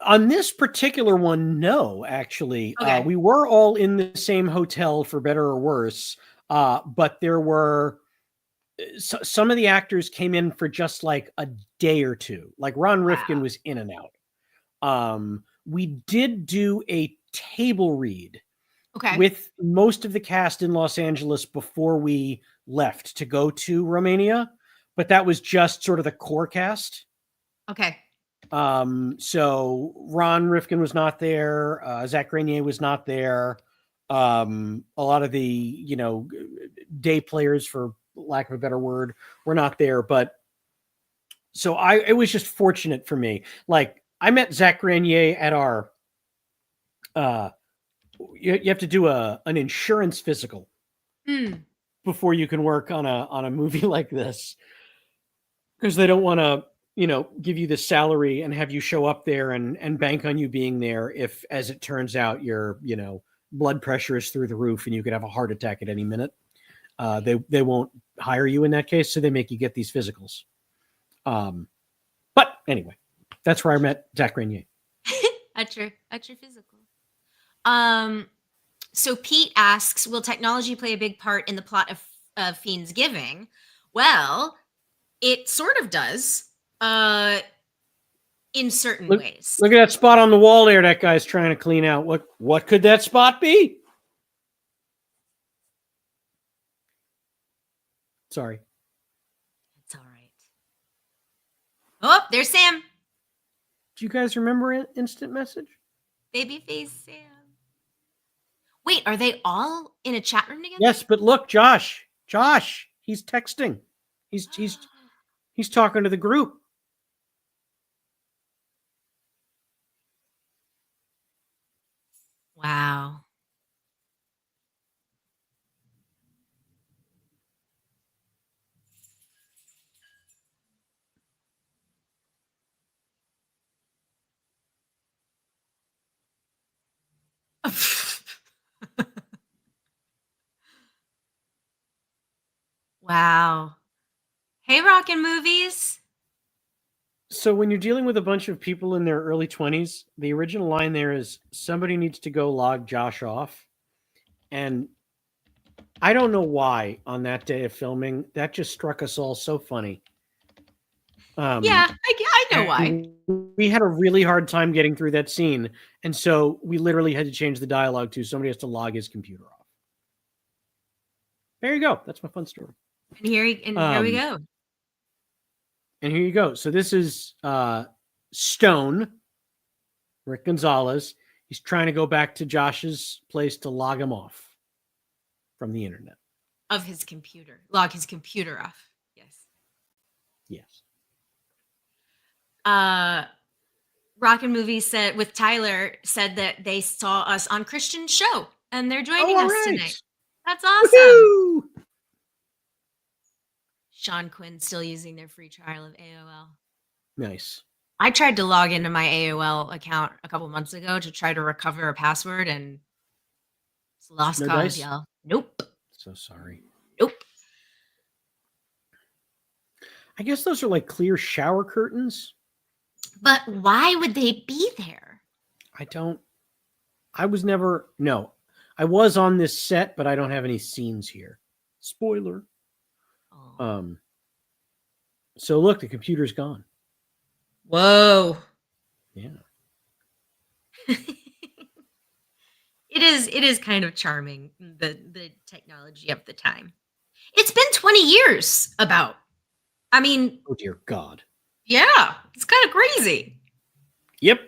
On this particular one, no, actually. Okay. We were all in the same hotel for better or worse. But there were some of the actors came in for just like a day or two. Like Ron Rifkin Wow. was in and out. We did do a table read Okay. with most of the cast in Los Angeles before we left to go to Romania, but that was just sort of the core cast. Okay. So Ron Rifkin was not there. Zach Grenier was not there. A lot of the, day players, for lack of a better word, were not there. But so it was just fortunate for me. Like I met Zach Grenier at our, you have to do an insurance physical Hmm. before you can work on a movie like this, because they don't want to give you the salary and have you show up there and bank on you being there if, as it turns out, your blood pressure is through the roof and you could have a heart attack at any minute. They won't hire you in that case, so they make you get these physicals. But anyway, that's where I met Zach Grenier. at your physical. So Pete asks, will technology play a big part in the plot of Fiend's Giving? Well, it sort of does, in certain ways. Look at that spot on the wall there. That guy's trying to clean out. What could that spot be? Sorry. It's all right. Oh, there's Sam. Do you guys remember Instant Message? Babyface Sam. Wait, are they all in a chat room together? Yes, but look, Josh, he's texting. He's talking to the group. Wow. Wow. Hey, Rockin' Movies. So when you're dealing with a bunch of people in their early 20s, the original line there is somebody needs to go log Josh off. And I don't know why on that day of filming, that just struck us all so funny. Yeah, I know why. We had a really hard time getting through that scene. And so we literally had to change the dialogue to somebody has to log his computer off. There you go. That's my fun story. And here we go. And here you go. So this is Stone, Rick Gonzalez. He's trying to go back to Josh's place to log him off from the internet. Of his computer. Log his computer off. Yes. Yes. Rockin' Movies said with Tyler said that they saw us on Christian's show and they're joining us tonight. That's awesome. Woo-hoo! Sean Quinn still using their free trial of AOL. Nice. I tried to log into my AOL account a couple months ago to try to recover a password and it's lost No cause, dice? y'all. Nope. So sorry. Nope. I guess those are like clear shower curtains. But why would they be there? I was on this set, but I don't have any scenes here. Spoiler. Oh. So look, the computer's gone. Whoa. Yeah. It is kind of charming, the technology of the time. It's been 20 years about. I mean, oh dear God. Yeah, it's kind of crazy. Yep.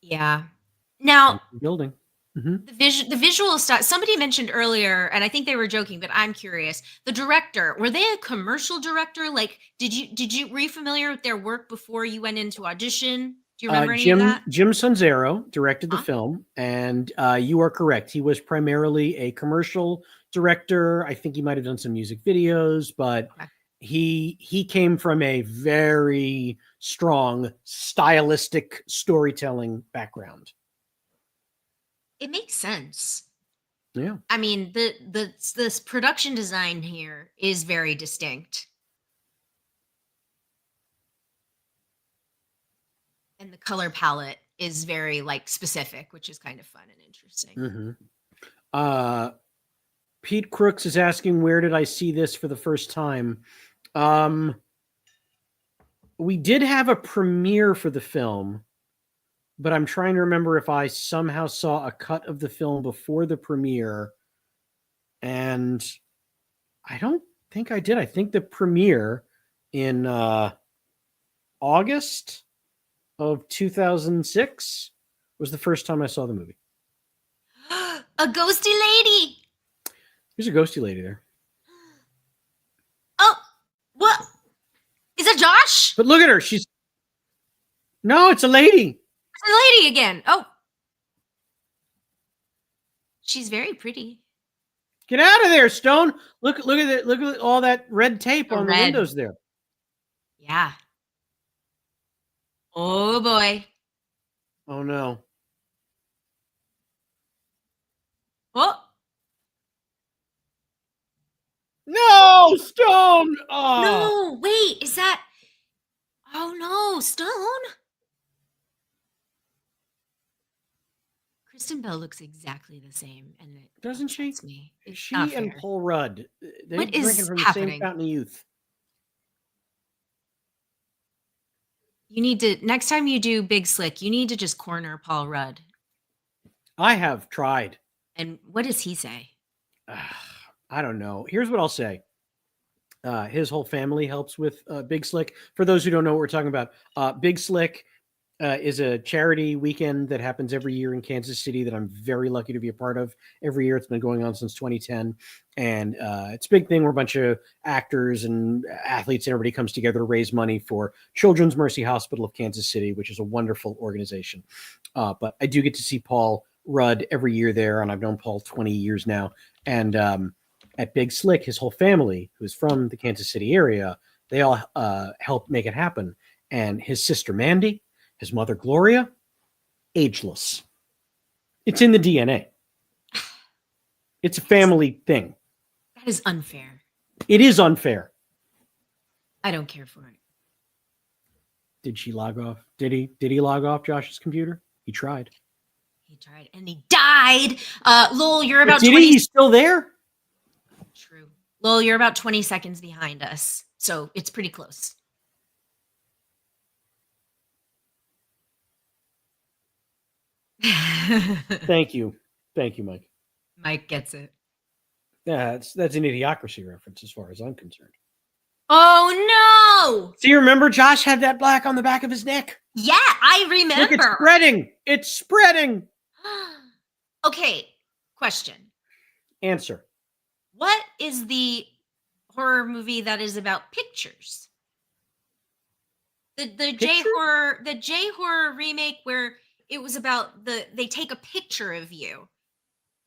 Yeah. Now, building. The visual stuff. Somebody mentioned earlier, and I think they were joking, but I'm curious. The director, were they a commercial director? Like, were you familiar with their work before you went into audition? Do you remember any of that? Jim Sonzero directed the film, and you are correct. He was primarily a commercial director. I think he might have done some music videos, but he came from a very strong stylistic storytelling background. It makes sense. Yeah. I mean, this production design here is very distinct. And the color palette is very like specific, which is kind of fun and interesting. Pete Crooks is asking, where did I see this for the first time? We did have a premiere for the film, but I'm trying to remember if I somehow saw a cut of the film before the premiere. And I don't think I did. I think the premiere in August of 2006 was the first time I saw the movie. A ghosty lady. There's a ghosty lady there. Oh, what? Is that Josh? But look at her. No, it's a lady. It's a lady again. Oh. She's very pretty. Get out of there, Stone. Look at it. Look at all that red tape on the windows there. Yeah. Oh boy. Oh no. Oh. No, Stone. Oh. No, wait, is that? Oh no, Stone. Kristen Bell looks exactly the same, and it doesn't she? Me. She and Paul Rudd. They're drinking from the same fountain of youth. You need to, next time you do Big Slick, you need to just corner Paul Rudd. I have tried. And what does he say? I don't know. Here's what I'll say. His whole family helps with Big Slick. For those who don't know what we're talking about, Big Slick is a charity weekend that happens every year in Kansas City that I'm very lucky to be a part of. Every year, it's been going on since 2010, and it's a big thing where a bunch of actors and athletes and everybody comes together to raise money for Children's Mercy Hospital of Kansas City, which is a wonderful organization. But I do get to see Paul Rudd every year there, and I've known Paul 20 years now. And at Big Slick, his whole family, who's from the Kansas City area, they all help make it happen. And his sister Mandy, his mother Gloria, ageless. It's in the DNA. It's a family thing. That is unfair. It is unfair. I don't care for it. Did she log off? Did he log off Josh's computer? He tried. He tried and he died. Lowell, you're about 20. He's still there? True. Lowell, you're about 20 seconds behind us. So it's pretty close. Thank you, Mike. Mike gets it. Yeah, that's an Idiocracy reference as far as I'm concerned. Oh no! Do you remember Josh had that black on the back of his neck? Yeah, I remember. Look, it's spreading. It's spreading. Okay, question. Answer. What is the horror movie that is about pictures? The J horror remake where it was about they take a picture of you.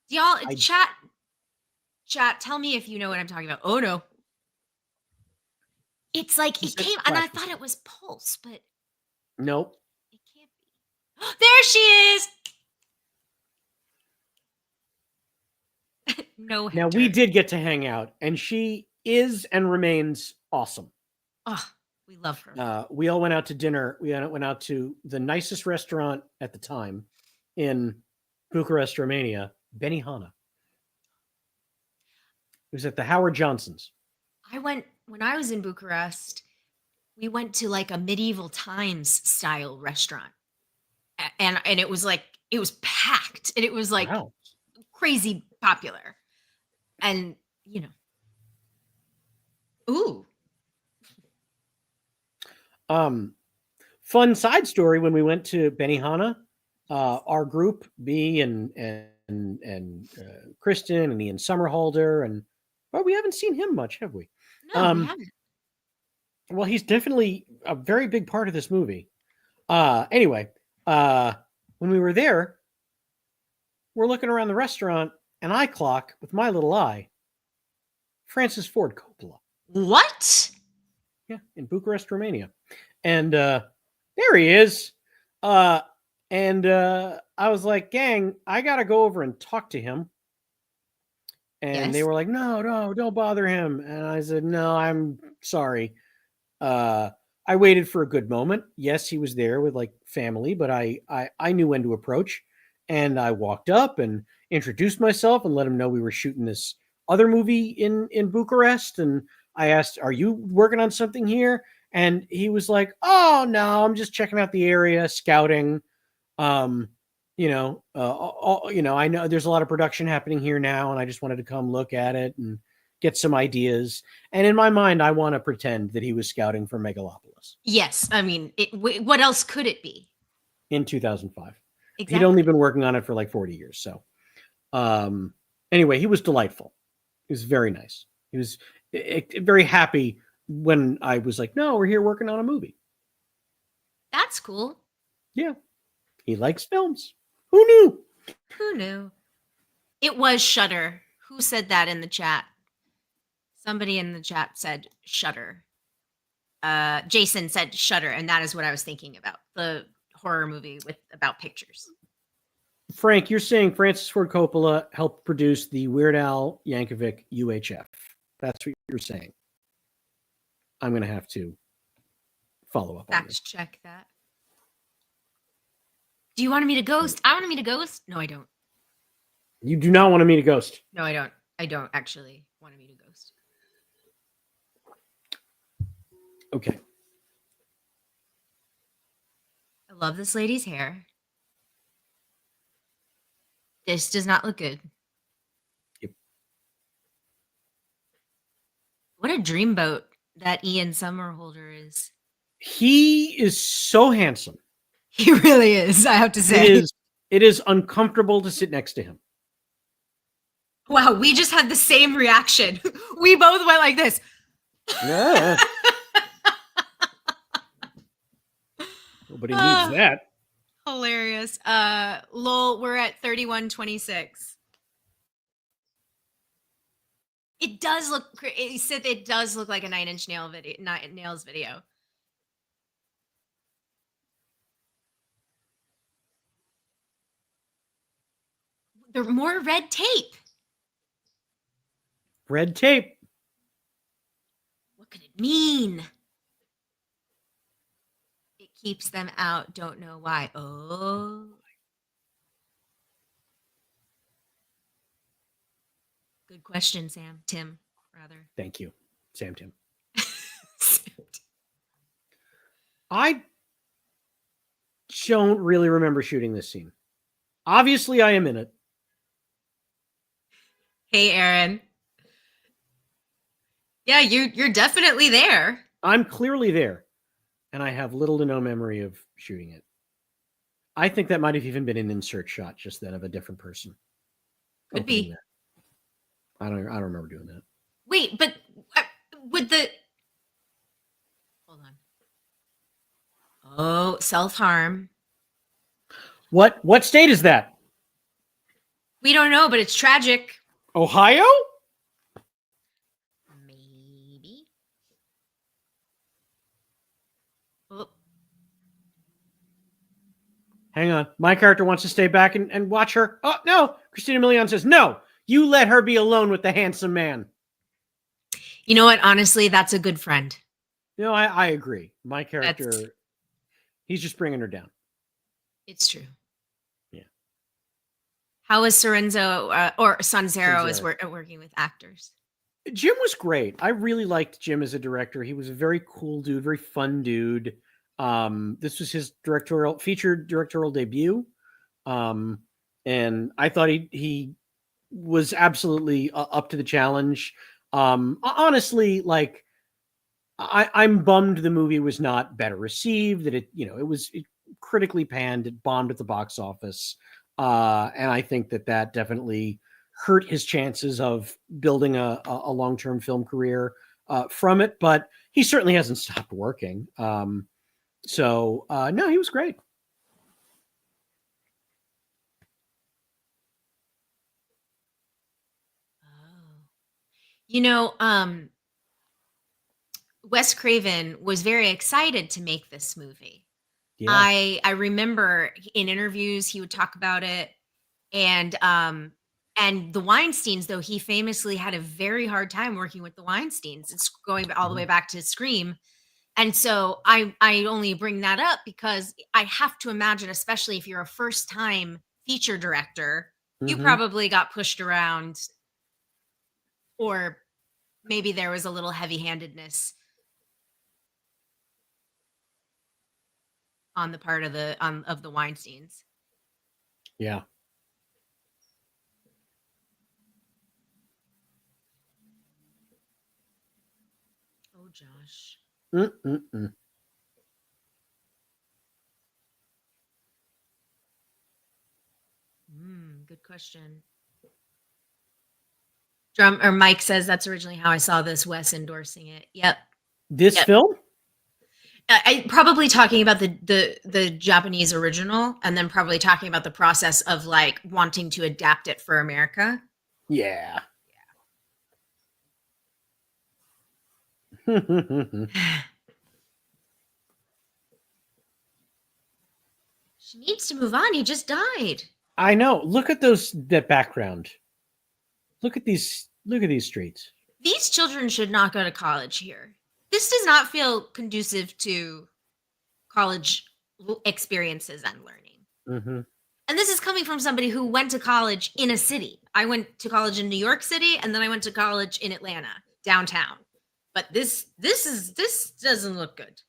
Do y'all chat, tell me if you know what I'm talking about. Oh no. It's like it came and I thought it was Pulse, but nope. It can't be. There she is. No. Now we did get to hang out, and she is and remains awesome. Oh, we love her. We all went out to dinner. We went out to the nicest restaurant at the time in Bucharest, Romania, Benihana. It was at the Howard Johnson's. When I was in Bucharest, we went to like a medieval times style restaurant. And it was like, it was packed and it was like crazy popular. And, ooh. Fun side story, when we went to Benihana, our group, B and Kristen and Ian Somerhalder, and we haven't seen him much, have we? No, we haven't. Well, he's definitely a very big part of this movie. Anyway, when we were there, we're looking around the restaurant, and I clock with my little eye Francis Ford Coppola. What? Yeah, in Bucharest, Romania. And there he is. And I was like, gang, I got to go over and talk to him. And they were like, no, don't bother him. And I said, no, I'm sorry. I waited for a good moment. Yes, he was there with like family, but I knew when to approach. And I walked up and introduced myself and let him know we were shooting this other movie in Bucharest. And I asked, are you working on something here? And he was like, oh, no, I'm just checking out the area, scouting. I know there's a lot of production happening here now, and I just wanted to come look at it and get some ideas. And in my mind, I want to pretend that he was scouting for Megalopolis. Yes. I mean, what else could it be? In 2005. Exactly. He'd only been working on it for like 40 years. So anyway, he was delightful. He was very nice. He was very happy when I was like, no, we're here working on a movie. That's cool. Yeah. He likes films. Who knew? Who knew? It was Shudder. Who said that in the chat? Somebody in the chat said Shudder. Jason said Shudder, and that is what I was thinking about. The horror movie about pictures. Frank, you're saying Francis Ford Coppola helped produce the Weird Al Yankovic UHF. That's what you're saying. I'm going to have to follow up on this. Fact check that. Do you want me to ghost? I want me to ghost? No, I don't. You do not want me to ghost? No, I don't. I don't actually want me to ghost. Okay. I love this lady's hair. This does not look good. Yep. What a dreamboat that Ian Somerhalder is. He is so handsome. He really is, I have to say. It is uncomfortable to sit next to him. Wow, we just had the same reaction. We both went like this. Yeah. Nobody needs that. Hilarious. Lol, we're at 31:26. It does look. He said it does look like a Nine Inch Nails video. There's more red tape. Red tape. What could it mean? It keeps them out. Don't know why. Oh. Good question, Tim, rather. Thank you, Sam Tim. I don't really remember shooting this scene. Obviously, I am in it. Hey, Aaron. Yeah, you're definitely there. I'm clearly there, and I have little to no memory of shooting it. I think that might have even been an insert shot just then of a different person. Could be. That. I don't remember doing that. Wait, but with the hold on. Oh, self-harm. What state is that? We don't know, but it's tragic. Ohio? Maybe. Oh. Hang on. My character wants to stay back and watch her. Oh, no. Christina Milian says, no, you let her be alone with the handsome man. You know what? Honestly, that's a good friend. No, I agree. My character, he's just bringing her down. It's true. Yeah. How is Sorenzo or Sanzero is working with actors? Jim was great. I really liked Jim as a director. He was a very cool dude, very fun dude. This was his featured directorial debut. And I thought he was absolutely up to the challenge. Honestly, like I'm bummed the movie was not better received, that it was critically panned, it bombed at the box office. And I think that definitely hurt his chances of building a long-term film career from it, but he certainly hasn't stopped working. So no, he was great. Wes Craven was very excited to make this movie. Yeah. I remember in interviews he would talk about it, and the Weinsteins, though, he famously had a very hard time working with the Weinsteins. It's going all the way back to Scream. And so I only bring that up because I have to imagine, especially if you're a first-time feature director, you probably got pushed around, or maybe there was a little heavy-handedness on the part of the Weinsteins. Yeah. Oh, Josh. Good question. Mike says that's originally how I saw this. Wes endorsing it. Yep. This film? I probably talking about the Japanese original, and then probably talking about the process of like wanting to adapt it for America. Yeah. She needs to move on. He just died. I know. Look at that background. Look at these streets. These children should not go to college here. This does not feel conducive to college experiences and learning. And this is coming from somebody who went to college in a city. I went to college in New York City, and then I went to college in Atlanta, downtown. But this doesn't look good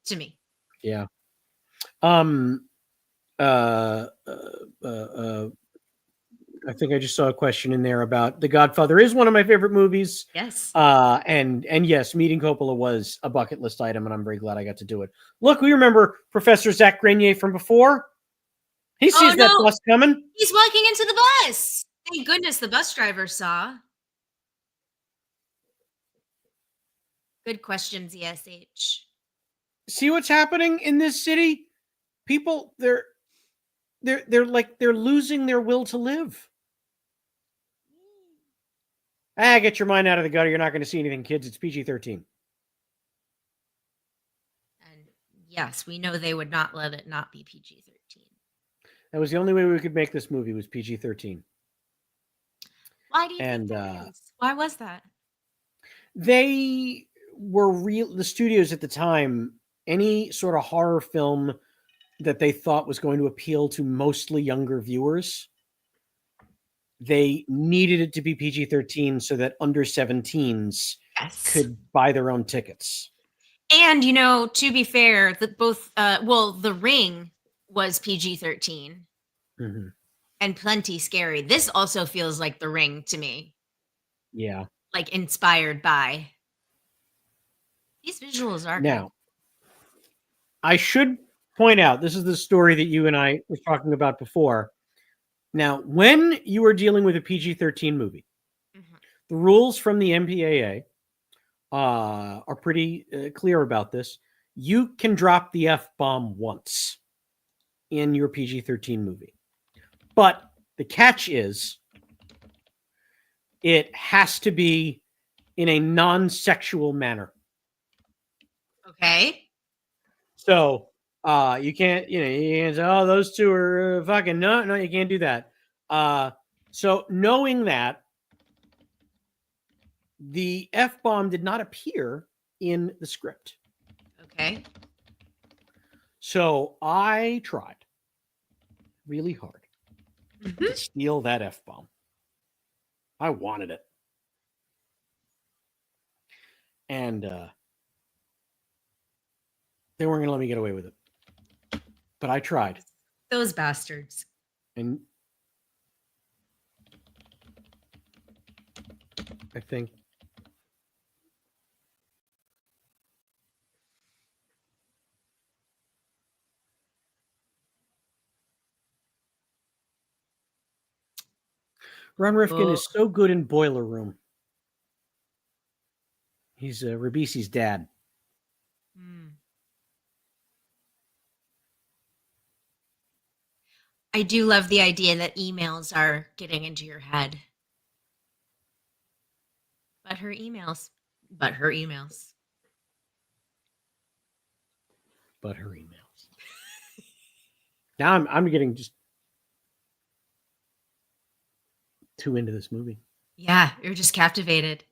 to me. Yeah. I think I just saw a question in there about The Godfather is one of my favorite movies. Yes. And yes, meeting Coppola was a bucket list item, and I'm very glad I got to do it. Look, we remember Professor Zach Grenier from before. He sees that bus coming. He's walking into the bus. Thank goodness the bus driver saw. Good question, ZSH. See what's happening in this city? People, they're losing their will to live. Get your mind out of the gutter. You're not going to see anything, kids. It's PG-13. And yes, we know they would not let it not be PG-13. That was the only way we could make this movie was PG-13. Why do you think that is? Why was that? They were the studios at the time, any sort of horror film that they thought was going to appeal to mostly younger viewers, they needed it to be PG-13 so that under 17s could buy their own tickets. And, to be fair, that both, The Ring was PG-13 and plenty scary. This also feels like The Ring to me. Yeah. Like inspired by. These visuals are now. I should point out, this is the story that you and I were talking about before. Now, when you are dealing with a PG-13 movie, the rules from the MPAA are pretty clear about this. You can drop the F-bomb once in your PG-13 movie. But the catch is it has to be in a non-sexual manner. Okay. So you can't, you can't say, oh, those two are fucking no, you can't do that. So knowing that, the F-bomb did not appear in the script. Okay. So I tried really hard to steal that F-bomb. I wanted it. And they weren't going to let me get away with it. But I tried. Those bastards. And I think Ron Rifkin is so good in Boiler Room. He's Ribisi's dad. I do love the idea that emails are getting into your head. But her emails. But her emails. Now I'm getting just too into this movie. Yeah, you're just captivated.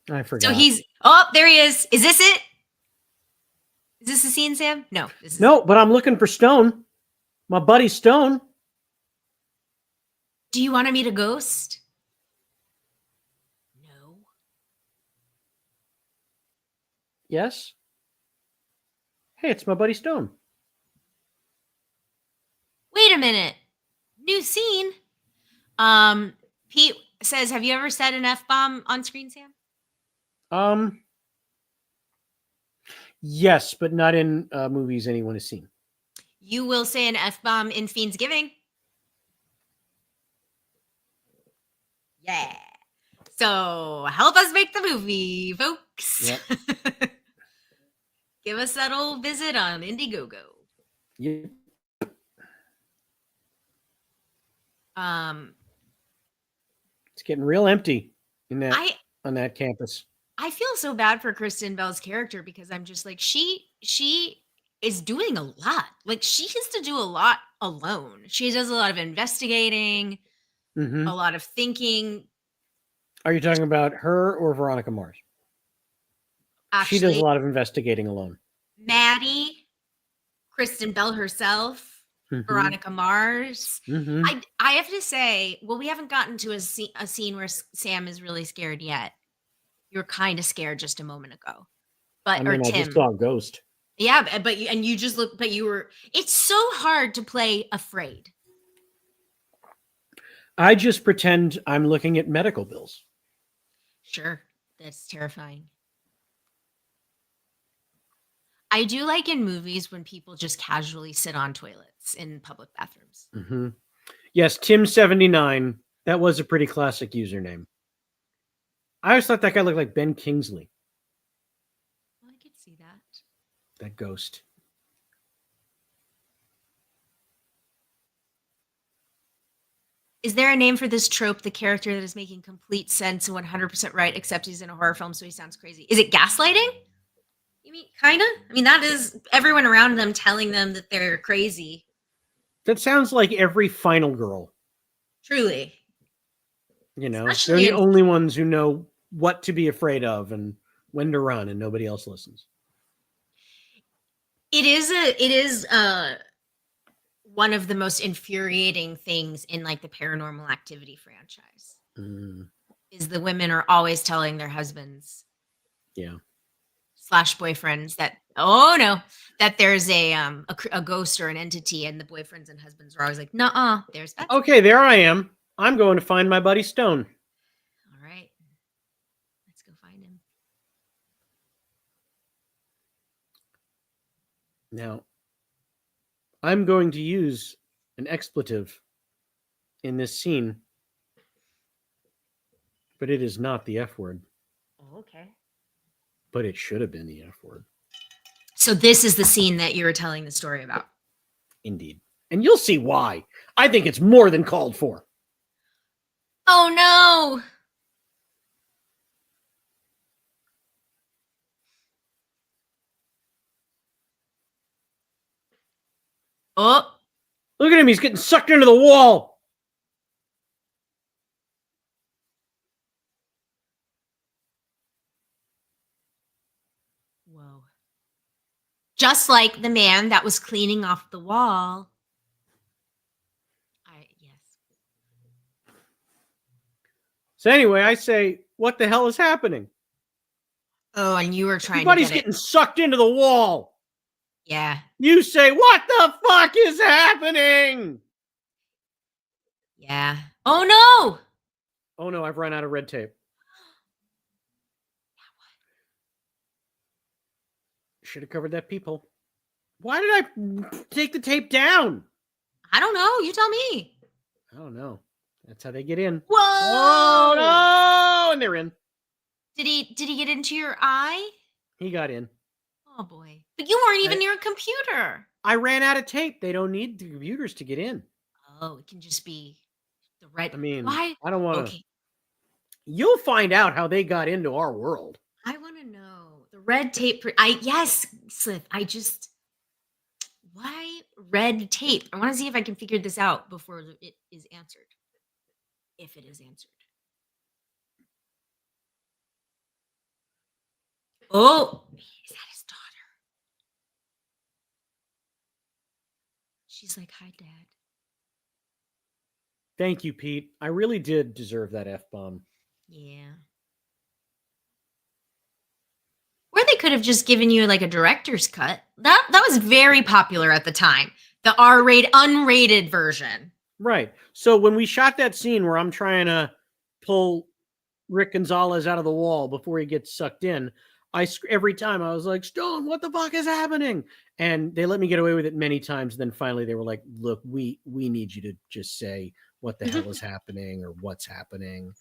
I forgot. So there he is. Is this it? Is this the scene, Sam? No. But I'm looking for Stone. My buddy Stone. Do you want to meet a ghost? No. Yes. Hey, it's my buddy Stone. Wait a minute. New scene. Pete says, have you ever said an F-bomb on screen, Sam? Yes, but not in movies anyone has seen. You will say an F-bomb in Fiendsgiving. Yeah. So help us make the movie, folks. Yep. Give us that old visit on Indiegogo. Yep. It's getting real empty in that on that campus. I feel so bad for Kristen Bell's character because I'm just like she is doing a lot. Like she has to do a lot alone. She does a lot of investigating, a lot of thinking. Are you talking about her or Veronica Mars? Actually, she does a lot of investigating alone. Maddie, Kristen Bell herself, Veronica Mars. I have to say, well, we haven't gotten to a scene where Sam is really scared yet. You were kind of scared just a moment ago, but I just saw a ghost. Yeah, but you just look. But you were. It's so hard to play afraid. I just pretend I'm looking at medical bills. Sure. That's terrifying. I do like in movies when people just casually sit on toilets in public bathrooms. Mm-hmm. Yes, Tim79. That was a pretty classic username. I always thought that guy looked like Ben Kingsley, Well, I could see that. that ghost. Is there a name for this trope, the character that is making complete sense and 100% right, except he's in a horror film, so he sounds crazy? Is it gaslighting? You mean kind of? I mean, that is everyone around them telling them that they're crazy. That sounds like every final girl. Truly. You know, they're Especially the in only ones who know what to be afraid of and when to run, and nobody else listens. it is one of the most infuriating things in like the Paranormal Activity franchise Mm, is the women are always telling their husbands yeah. slash boyfriends that oh no that there's a ghost or an entity, and the boyfriends and husbands are always like, nuh-uh, there's Betsy. Okay, there I am. I'm going to find my buddy Stone. All right, let's go find him. Now, I'm going to use an expletive in this scene, but it is not the F word. Oh, okay. But it should have been the F word. So this is the scene that you were telling the story about. Indeed. And you'll see why. I think it's more than called for. Oh no. Oh. Look at him. He's getting sucked into the wall. Whoa. Just like the man that was cleaning off the wall. Yes. So anyway, I say, what the hell is happening? Oh, and you were trying Everybody's to get getting sucked into the wall. Yeah. You say, what the fuck is happening? Yeah. Oh no. Oh no, I've run out of red tape. Should have covered that peephole. Why did I take the tape down? I don't know. You tell me. I don't know. That's how they get in. Whoa. Oh no! And they're in. Did he get into your eye? He got in. Oh boy. But you weren't even near a computer. I ran out of tape. They don't need the computers to get in. Oh, it can just be the red. I mean, why? I don't want to. Okay. You'll find out how they got into our world. I want to know the red tape. Yes, Slith. Why red tape? I want to see if I can figure this out before it is answered. If it is answered. Oh, is that his daughter? She's like, hi, Dad. Thank you, Pete. I really did deserve that F-bomb. Yeah. Or they could have just given you like a director's cut. That was very popular at the time. The R-rated, unrated version. Right. So when we shot that scene where I'm trying to pull Rick Gonzalez out of the wall before he gets sucked in, every time I was like, Stone, what the fuck is happening? And they let me get away with it many times. Then finally they were like, look, we need you to just say what the hell is happening or what's happening.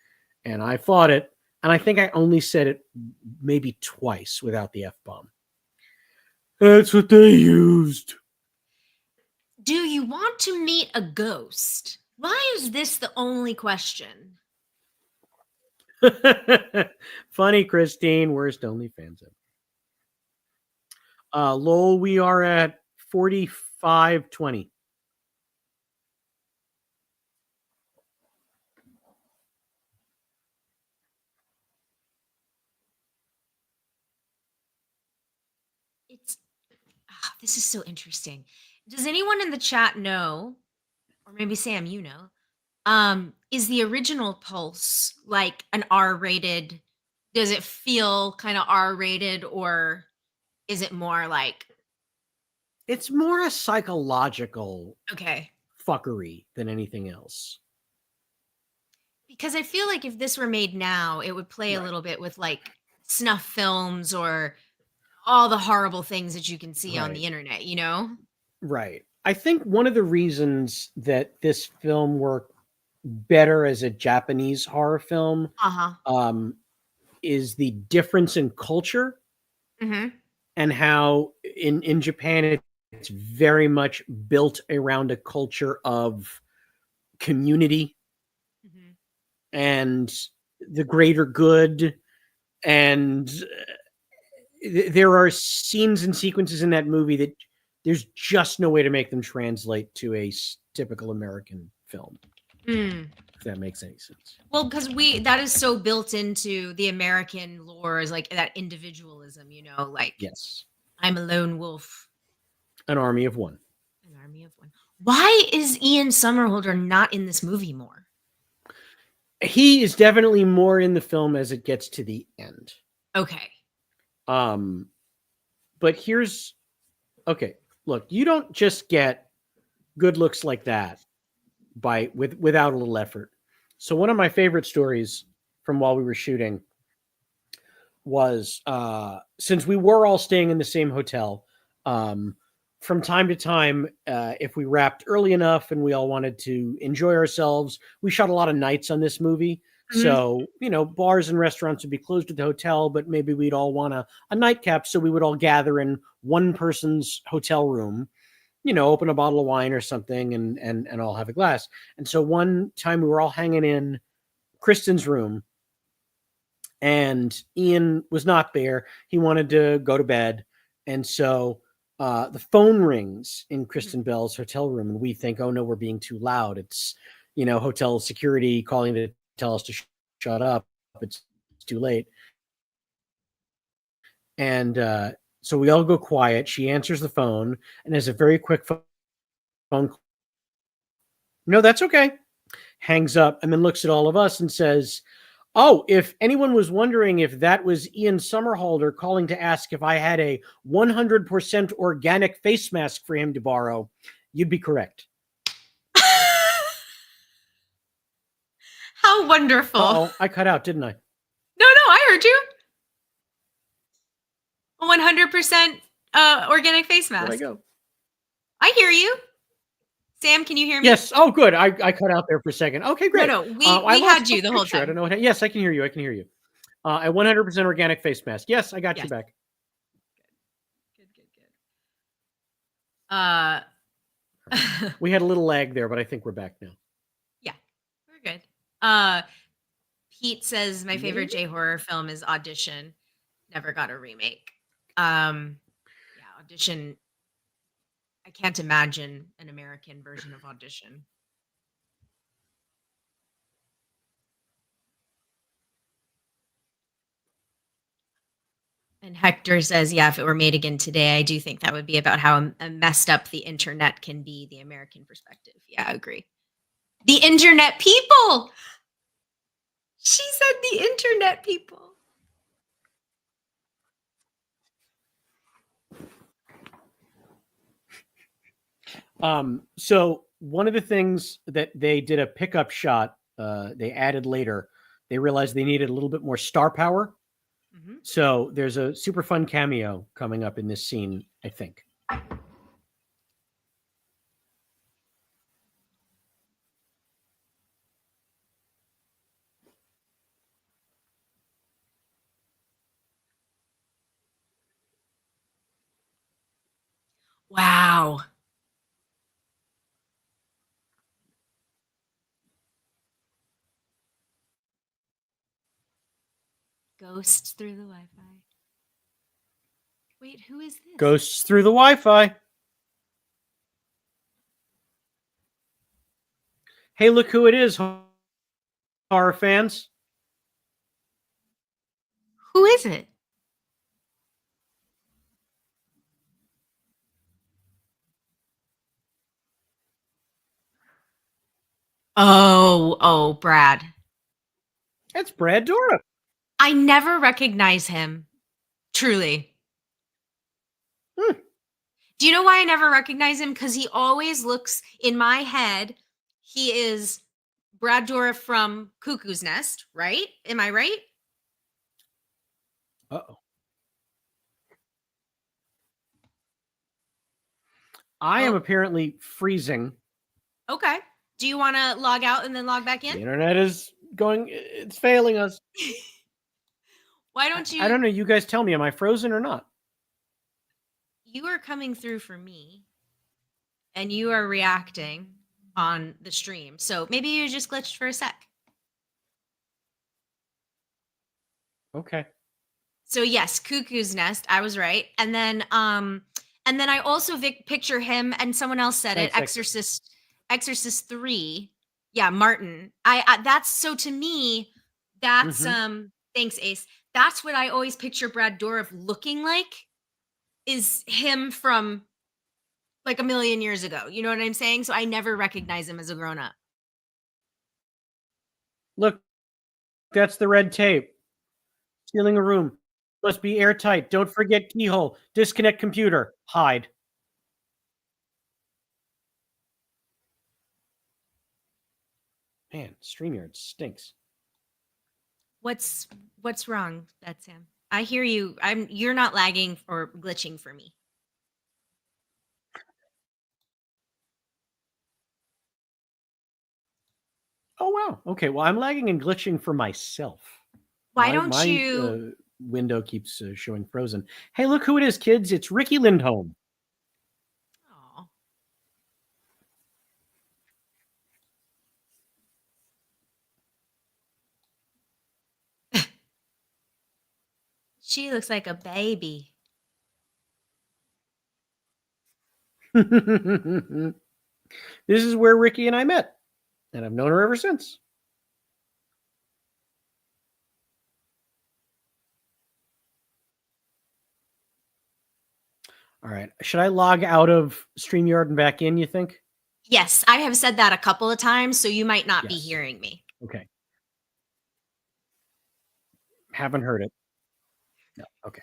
And I fought it. And I think I only said it maybe twice without the F-bomb. That's what they used. Do you want to meet a ghost? Why is this the only question? Funny, Christine. Worst OnlyFans ever. Lowell, we are at 45:20. This is so interesting. Does anyone in the chat know, or maybe Sam, you know, is the original Pulse like an R-rated? Does it feel kind of R-rated, or is it more like It's more a psychological okay fuckery than anything else. Because I feel like if this were made now, it would play a Right. little bit with like snuff films or all the horrible things that you can see on Right. the internet, you know? Right. I think one of the reasons that this film worked better as a Japanese horror film Uh-huh. um, is the difference in culture Mhm. and how in Japan it's very much built around a culture of community Mhm. and the greater good. And there are scenes and sequences in that movie that there's just no way to make them translate to a typical American film, Mm. if that makes any sense. Well, because we that is so built into the American lore is like that individualism, you know, like Yes. I'm a lone wolf, An army of one. an army of one. Why is Ian Somerhalder not in this movie more? He is definitely more in the film as it gets to the end. Okay. Um, but here's okay. Look, you don't just get good looks like that without a little effort. So one of my favorite stories from while we were shooting was since we were all staying in the same hotel, um, from time to time, if we wrapped early enough and we all wanted to enjoy ourselves, we shot a lot of nights on this movie. Mhm. So, bars and restaurants would be closed at the hotel, but maybe we'd all want a nightcap. So we would all gather in one person's hotel room, open a bottle of wine or something and all have a glass. And so one time we were all hanging in Kristen's room and Ian was not there. He wanted to go to bed. And so the phone rings in Mhm. Kristen Bell's hotel room, and we think, oh no, we're being too loud. It's, hotel security calling to tell us to shut up. It's too late. And so we all go quiet. She answers the phone and has a very quick phone call. No, that's okay. Hangs up and then looks at all of us and says, oh, if anyone was wondering if that was Ian Somerhalder calling to ask if I had a 100% organic face mask for him to borrow, you'd be correct. How wonderful. Uh-oh, I cut out, didn't I? No, no, I heard you. 100% organic face Where'd I mask. go? I hear you. Sam, can you hear me? Yes. Oh, good. I cut out there for a second. Okay, No, great. no, I we lost had the you the whole picture. I don't time. know what. Yes, I can hear you. I can hear you. A 100% organic face mask. Yes, I got you Yes. back. Good, good, good. We had a little lag there, but I think we're back now. Yeah, we're good. Uh, Pete says my favorite Maybe? J horror film is Audition. Never got a remake. Yeah, Audition. I can't imagine an American version of Audition. And Hector says, yeah, if it were made again today, I do think that would be about how messed up the internet can be, the American perspective. Yeah, I agree. The internet people. She said the internet people. So one of the things that they did a pickup shot, they added later, they realized they needed a little bit more star power. Mm-hmm. So there's a super fun cameo coming up in this scene, I think. Wow. Ghosts through the Wi Fi. Wait, who is this? Ghosts through the Wi-Fi. Hey, look who it is, horror fans. Who is it? Oh, Brad. That's Brad Dourif. I never recognize him. Truly. Hmm. Do you know why I never recognize him? Because he always looks in my head, he is Brad Dourif from Cuckoo's Nest, right? Am I right? Uh-oh. I am Oh, apparently freezing. okay. Do you want to log out and then log back in? The internet is going, it's failing us. Why don't I you? don't know. You guys tell me, am I frozen or not? You are coming through for me, and you are reacting on the stream. So maybe you just glitched for a sec. Okay. So yes, Cuckoo's Nest. I was right. And then I also picture him and someone else said it. Thanks, X. Exorcist 3. Yeah, Martin. I that's so to me that's Mm-hmm. thanks Ace. That's what I always picture Brad Dourif looking like is him from like a million years ago. You know what I'm saying? So I never recognize him as a grown up. Look, that's the red tape. Stealing a room. Must be airtight. Don't forget keyhole. Disconnect computer. Hide. Man, StreamYard stinks. What's what's wrong, Beth Sam? I hear you. You're not lagging or glitching for me. Oh wow. Okay. Well, I'm lagging and glitching for myself. Why don't My you window keeps showing frozen. Hey, look who it is, kids! It's Ricky Lindholm. Aw. She looks like a baby. This is where Ricky and I met, and I've known her ever since. All right. Should I log out of StreamYard and back in, you think? Yes, I have said that a couple of times, so you might not be Yes. hearing me. Okay. Haven't heard it. No. Okay.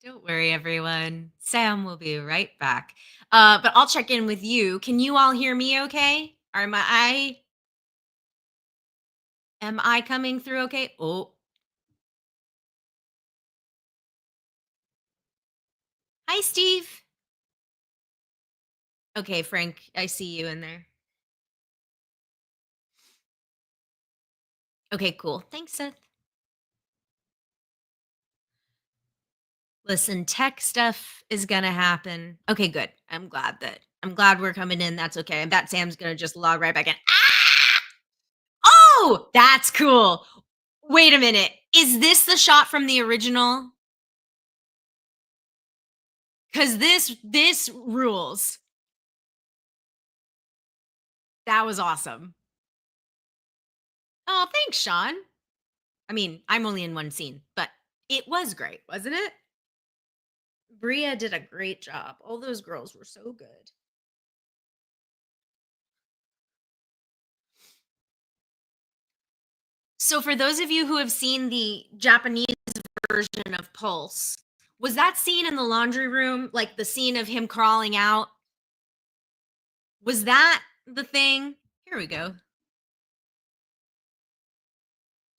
Don't worry, everyone. Sam will be right back. But I'll check in with you. Can you all hear me okay? Am I coming through okay? Oh, hi, Steve. Okay, Frank, I see you in there. Okay, cool. Thanks, Seth. Listen, tech stuff is gonna happen. Okay, good. I'm glad we're coming in. That's okay. I bet Sam's gonna just log right back in. Ah! Oh, that's cool. Wait a minute. Is this the shot from the original? Cause this rules. That was awesome. Oh, thanks, Sean. I mean, I'm only in one scene, but it was great, wasn't it? Bria did a great job. All those girls were so good. So, for those of you who have seen the Japanese version of Pulse, was that scene in the laundry room, like the scene of him crawling out? Was that the thing? Here we go.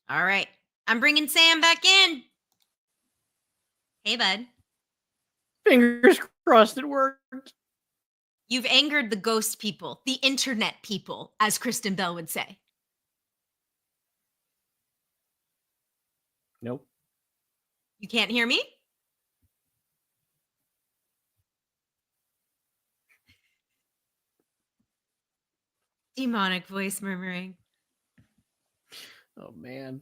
All right. I'm bringing Sam back in. Hey, bud. Fingers crossed it worked. You've angered the ghost people, the internet people, as Kristen Bell would say. Nope. You can't hear me? Demonic voice murmuring. Oh man.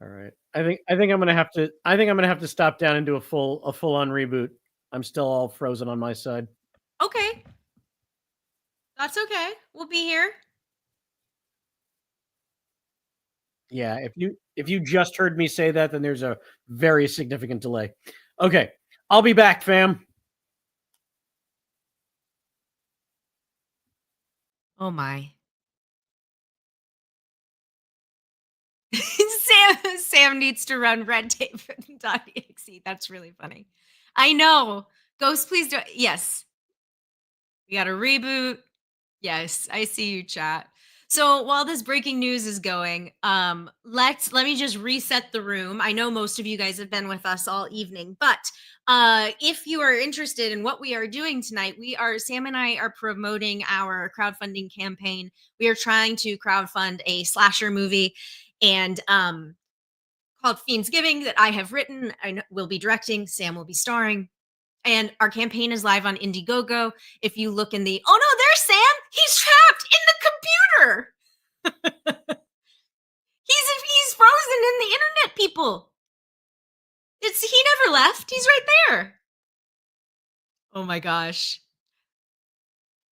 All right. I think I'm gonna have to stop down and do a full on reboot. I'm still all frozen on my side. Okay. That's okay. We'll be here. Yeah, if you just heard me say that, then there's a very significant delay. Okay. I'll be back, fam. Oh my. Sam needs to run red tape .exe. That's really funny. I know. Ghost, please do. Yes. We got a reboot. Yes, I see you, chat. So while this breaking news is going, let me just reset the room. I know most of you guys have been with us all evening, but if you are interested in what we are doing tonight, Sam and I are promoting our crowdfunding campaign. We are trying to crowdfund a slasher movie, and called Fiendsgiving that I have written. Will be directing. Sam will be starring. And our campaign is live on Indiegogo. If you look in the, oh no, there's Sam. He's trapped in the computer. He's frozen in the internet, people. He never left. He's right there. Oh my gosh.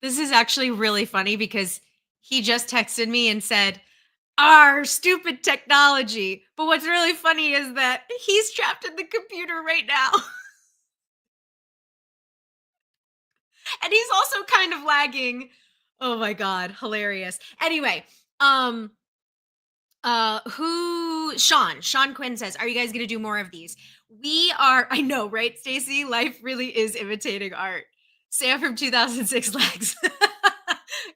This is actually really funny because he just texted me and said, our stupid technology. But what's really funny is that he's trapped in the computer right now. And he's also kind of lagging. Oh my god, hilarious. Anyway, um who Sean Quinn says, are you guys gonna do more of these? We are. I know, right, Stacy? Life really is imitating art. Sam from 2006 lags.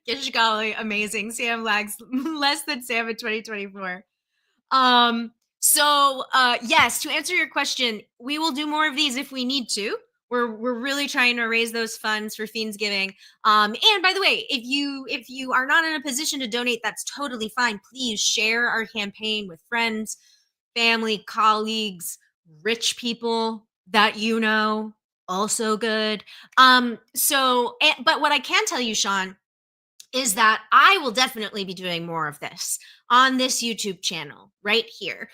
Gish golly, amazing. Sam lags less than Sam in 2024. Yes, to answer your question, we will do more of these if we need to. We're really trying to raise those funds for Fiendsgiving. And by the way, if you are not in a position to donate, that's totally fine. Please share our campaign with friends, family, colleagues, rich people that you know. Also good. But what I can tell you, Sean, is that I will definitely be doing more of this on this YouTube channel right here.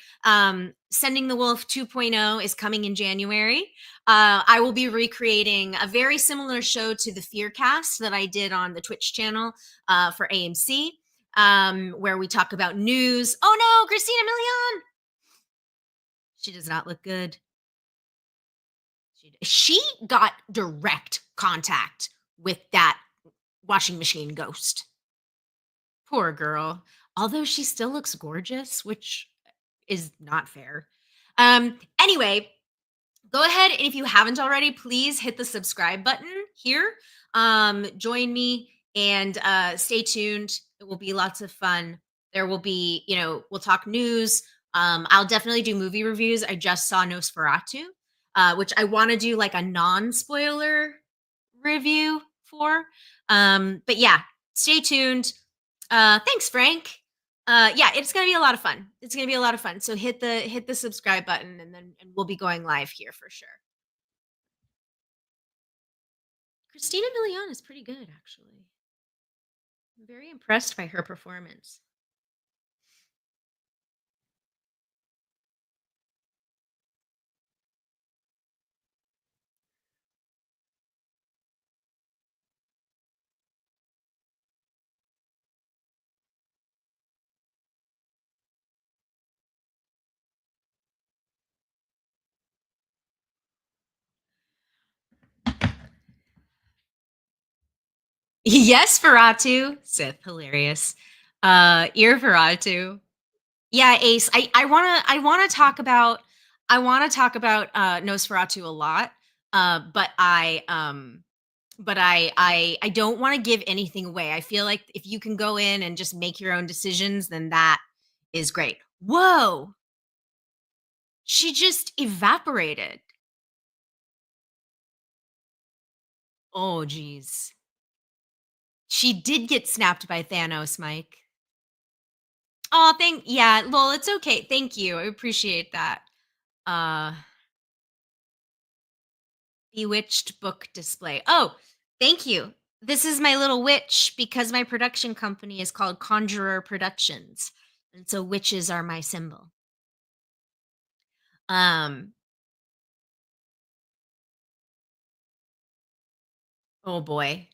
Sending the Wolf 2.0 is coming in January. I will be recreating a very similar show to the Fearcast that I did on the Twitch channel for AMC, where we talk about news. Oh no, Christina Milian! She does not look good. She got direct contact with that washing machine ghost. Poor girl. Although she still looks gorgeous, which is not fair. Anyway, go ahead and if you haven't already, please hit the subscribe button here. Join me and stay tuned. It will be lots of fun. There will be, we'll talk news. I'll definitely do movie reviews. I just saw Nosferatu, which I want to do like a non-spoiler review for. But yeah, stay tuned. Thanks, Frank. Yeah, it's gonna be a lot of fun. It's gonna be a lot of fun. So hit the subscribe button, and we'll be going live here for sure. Christina Milian is pretty good, actually. I'm very impressed by her performance. Yes, Feratu. Sith, hilarious. Ear Feratu. Yeah, Ace. I wanna talk about Nosferatu a lot. But I don't want to give anything away. I feel like if you can go in and just make your own decisions, then that is great. Whoa. She just evaporated. Oh geez. She did get snapped by Thanos, Mike. Oh, yeah, well, it's okay. Thank you. I appreciate that. Uh Bewitched book display. Oh, thank you. This is my little witch because my production company is called Conjurer Productions. And so witches are my symbol. Um oh boy.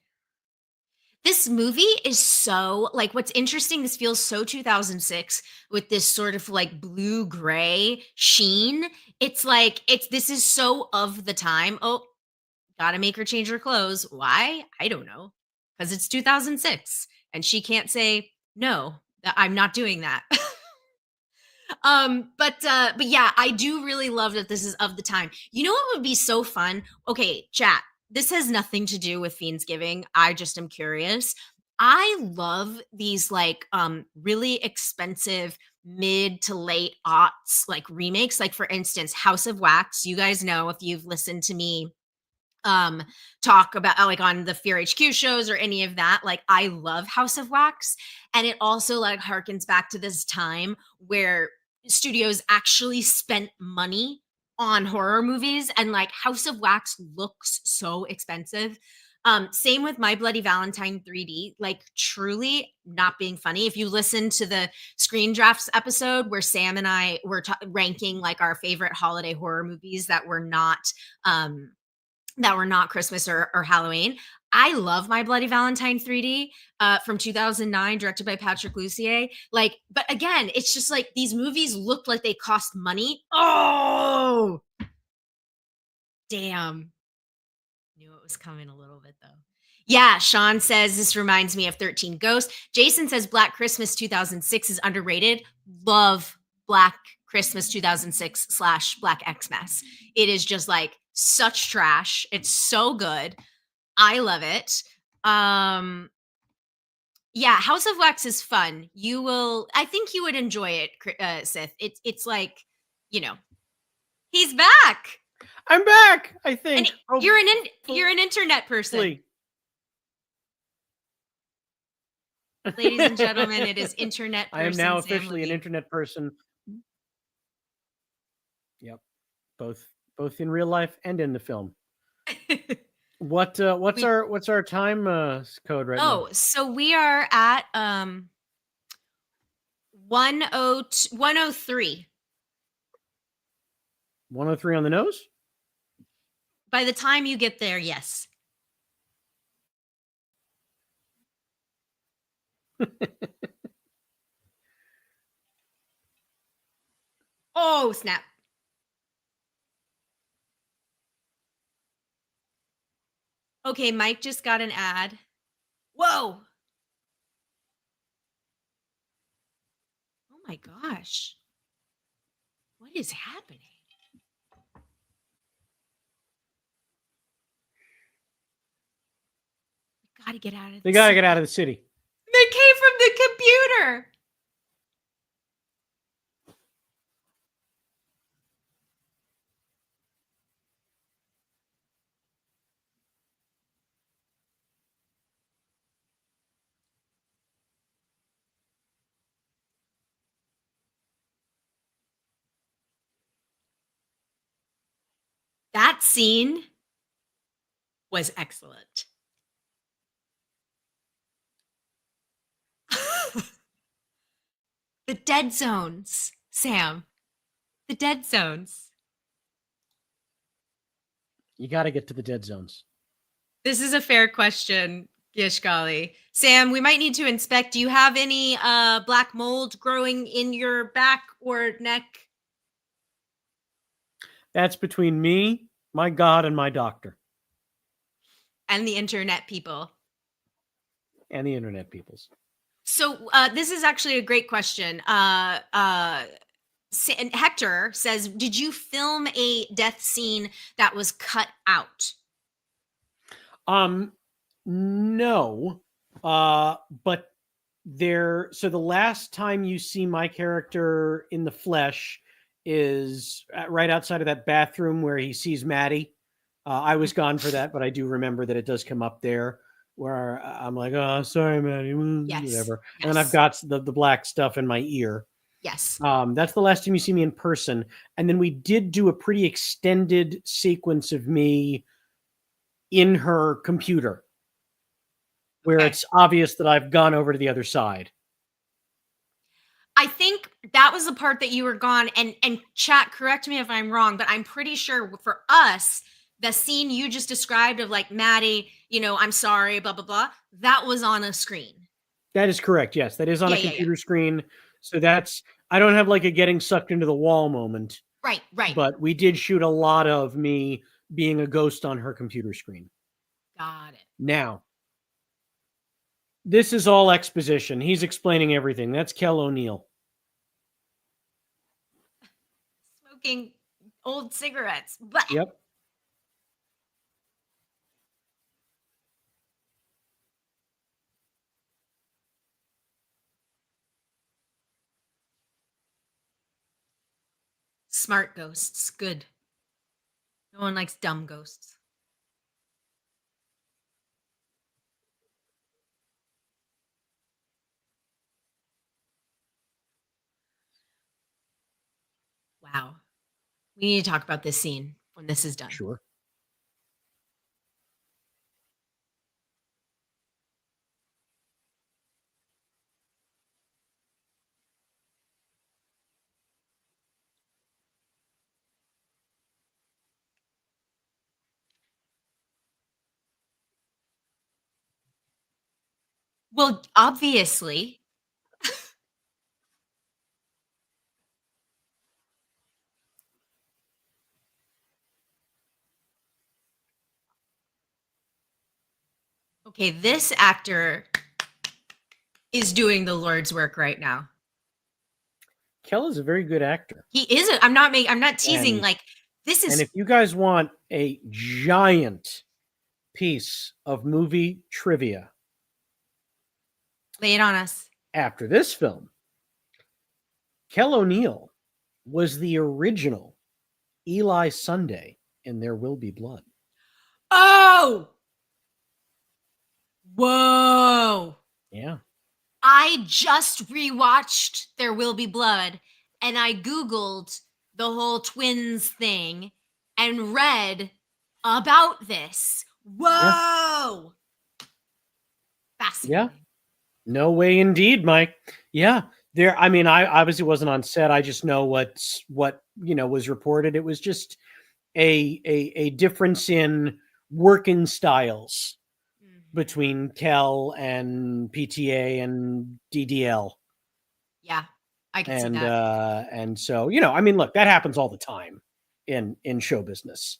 This movie is so like what's interesting, this feels so 2006 with this sort of like blue gray sheen. It's like this is so of the time. Oh, gotta make her change her clothes. Why? I don't know. Because it's 2006 and she can't say no, I'm not doing that. But yeah, I do really love that this is of the time. You know what would be so fun? Okay, chat. this has nothing to do with Fiendsgiving. I just am curious. I love these like really expensive mid to late aughts like remakes. Like for instance, House of Wax. You guys know if you've listened to me um talk about like on the Fear HQ shows or any of that, like I love House of Wax, and it also like harkens back to this time where studios actually spent money on horror movies, and like House of Wax looks so expensive. Same with My Bloody Valentine 3D, like truly not being funny. If you listen to the Screen Drafts episode where Sam and I were ranking like our favorite holiday horror movies um that were not Christmas or Halloween. I love My Bloody Valentine 3D from 2009, directed by Patrick Lussier. Like, but again, it's just like these movies look like they cost money. Oh, damn. Knew it was coming a little bit though. Yeah, Sean says this reminds me of 13 Ghosts. Jason says Black Christmas 2006 is underrated. Love Black Christmas 2006 slash Black Xmas. It is just like such trash. It's so good. I love it. Yeah, House of Wax is fun. You will, I think you would enjoy it, Sith. It's like, you know, he's back. I'm back. I And think you're an internet person. Ladies and gentlemen, it is internet person. I am now Samm officially an Levine. internet person. Yep, both in real life and in the film. What's our time code right now? Oh, so we are at 103. 103 on the nose? By the time you get there, yes. Oh, snap. Okay, Mike just got an ad. Whoa. Oh my gosh. What is happening? We gotta get out of They gotta get out of the city. They came from the computer. That scene was excellent. The dead zones, Sam. The dead zones. You got to get to the dead zones. This is a fair question, Gishgali. Sam, we might need to inspect. Do you have any black mold growing in your back or neck? That's between me, my God, and my doctor. And the internet people. And the internet peoples. So this is actually a great question. Hector says, did you film a death scene that was cut out? No. But so the last time you see my character in the flesh is right outside of that bathroom where he sees Maddie. I was gone for that, but I do remember that it does come up there where I'm like, oh, sorry, Maddie, Yes. whatever. Yes. And then I've got the black stuff in my ear. Yes. That's the last time you see me in person. And then we did do a pretty extended sequence of me in her computer where it's obvious that I've gone over to the other side. I think that was the part that you were gone, and chat, correct me if I'm wrong, but I'm pretty sure for us, the scene you just described of like Maddie, I'm sorry, blah, blah, blah, that was on a screen. That is correct. Yes, that is on a computer screen. So I don't have like a getting sucked into the wall moment. Right. But we did shoot a lot of me being a ghost on her computer screen. Got it. Now, this is all exposition. He's explaining everything. That's Kel O'Neill. Smoking old cigarettes. Yep. Smart ghosts. Good. No one likes dumb ghosts. Wow. We need to talk about this scene when this is done. Sure. Well, obviously. Okay, this actor is doing the Lord's work right now. Kel is a very good actor. He isn't. I'm not teasing. And- like, this is. And if you guys want a giant piece of movie trivia, Lay it on us. after this film, Kel O'Neill was the original Eli Sunday in There Will Be Blood. Oh! Whoa! Yeah. I just rewatched There Will Be Blood and I Googled the whole twins thing and read about this. Whoa! Fascinating. Yeah. No way indeed, Mike. Yeah. There, I mean, I obviously wasn't on set. I just know what was reported. It was just a difference in working styles between Kel and PTA and DDL. Yeah, I can see that. And so, I mean, look, that happens all the time in show business.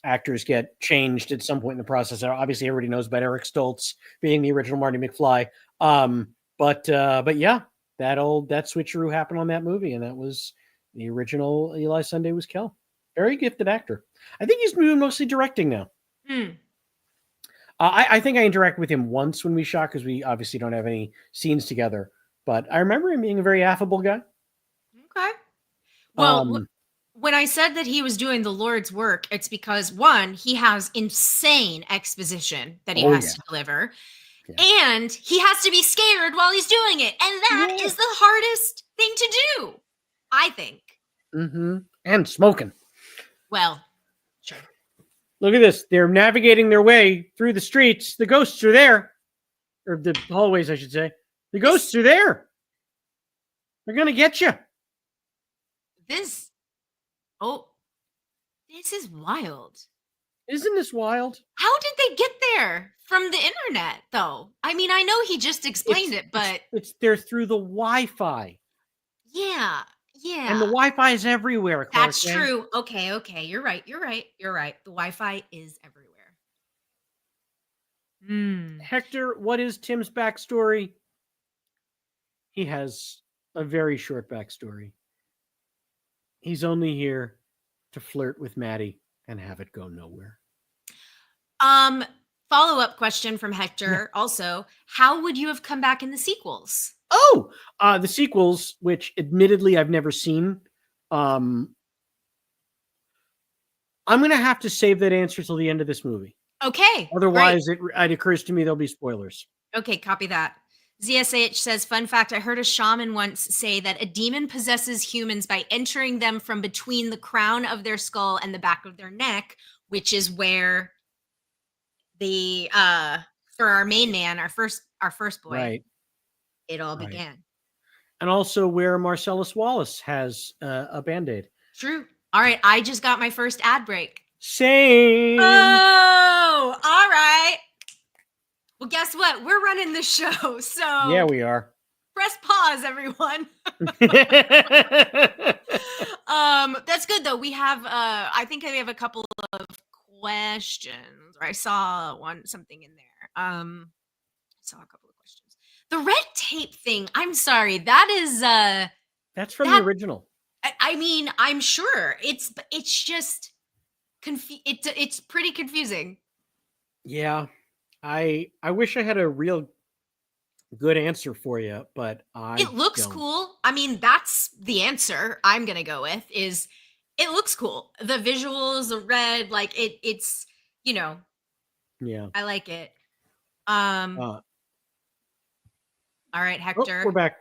Actors get changed at some point in the process. Obviously, everybody knows about Eric Stoltz being the original Marty McFly. But yeah, that switcheroo happened on that movie, and that was the original Eli Sunday was Kel. Very gifted actor. I think he's mostly directing now. I think I interacted with him once when we shot because we obviously don't have any scenes together. But I remember him being a very affable guy. Okay. Well, when I said that he was doing the Lord's work, it's because one, he has insane exposition that he has to deliver. Yeah. And he has to be scared while he's doing it. And that is the hardest thing to do, I think. Mm-hmm. And smoking. Well, sure. Look at this. They're navigating their way through the streets. The ghosts are there. Or the hallways, I should say. The ghosts are there. They're going to get you. This is wild. Isn't this wild? How did they get there from the internet, though? I mean, I know he just explained it, but... They're through the Wi-Fi. Yeah. And the Wi-Fi is everywhere, Clarke. That's true. Okay. You're right. The Wi-Fi is everywhere. Hector, what is Tim's backstory? He has a very short backstory. He's only here to flirt with Maddie and have it go nowhere. Follow-up question from Hector. Yeah. Also, how would you have come back in the sequels? Oh, the sequels, which admittedly I've never seen. I'm going to have to save that answer till the end of this movie. Okay. Otherwise, it occurs to me there'll be spoilers. Okay, copy that. ZSH says, fun fact, I heard a shaman once say that a demon possesses humans by entering them from between the crown of their skull and the back of their neck, which is where the for our main man, our first boy, right, it all began. And also where Marcellus Wallace has a Band-Aid. True. All right, I just got my first ad break. Same. Oh, all right. Well, guess what? We're running the show, so yeah, we are. Press pause, everyone. That's good though. We have I think we have a couple of questions. Or I saw something in there. I saw a couple of questions. The red tape thing. I'm sorry. That is that's from the original. I mean, I'm sure it's just it's pretty confusing. Yeah. I wish I had a real Good answer for you, but I It looks don't. cool. I mean, that's the answer I'm gonna go with. Is it looks cool. The visuals, the red, like it's you know, Yeah. I like it. Um, Uh, all right, oh, we're Hector. back.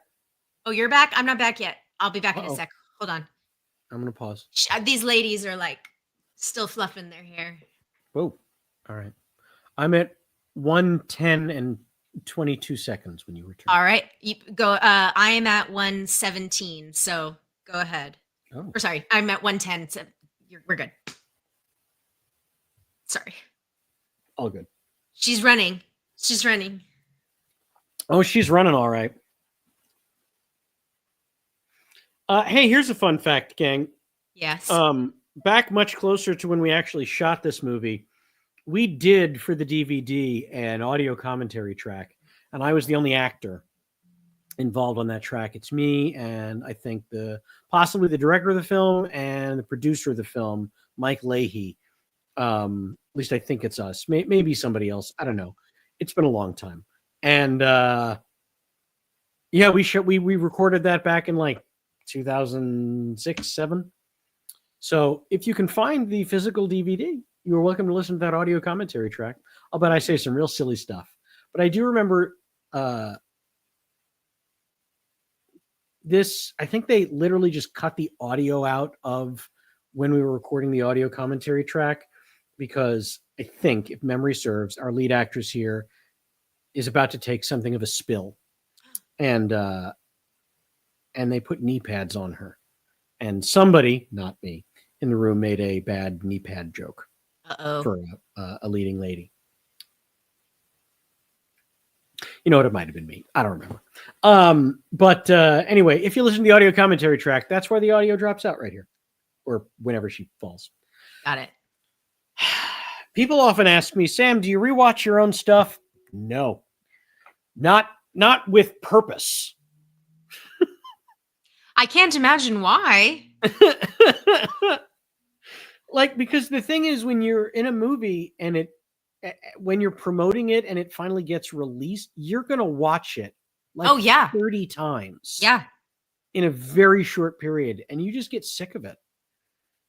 Oh, you're back? I'm not back yet. I'll be back in a Uh-oh. sec. Hold on. I'm going to pause. These ladies are like still fluffing their hair. Whoa. All right. I'm at 110 and 22 seconds when you return. All right, you go. I am at 117, so go ahead. Oh, Or sorry, I'm at 110. So we're good. Sorry, all good. she's running. She's running. Oh, she's running all right. Hey, here's a fun fact, gang. Yes. Back much closer to when we actually shot this movie, we did for the DVD an audio commentary track, and I was the only actor involved on that track. It's me and I think possibly the director of the film and the producer of the film, Mike Leahy. At least I think it's us. Maybe somebody else. I don't know. It's been a long time, and yeah, we recorded that back in like 2006, 7. So if you can find the physical DVD, you're welcome to listen to that audio commentary track. I'll bet I say some real silly stuff. But I do remember this. I think they literally just cut the audio out of when we were recording the audio commentary track because I think, if memory serves, our lead actress here is about to take something of a spill. And they put knee pads on her. And somebody, not me, in the room made a bad knee pad joke for a leading lady. You know what? It might have been me. I don't remember. But anyway, if you listen to the audio commentary track, that's where the audio drops out right here, or whenever she falls. Got it. People often ask me, Sam, do you rewatch your own stuff? No, not with purpose. I can't imagine why. Like, because the thing is, when you're in a movie and when you're promoting it and it finally gets released, you're going to watch it like 30 times. Yeah. In a very short period, and you just get sick of it.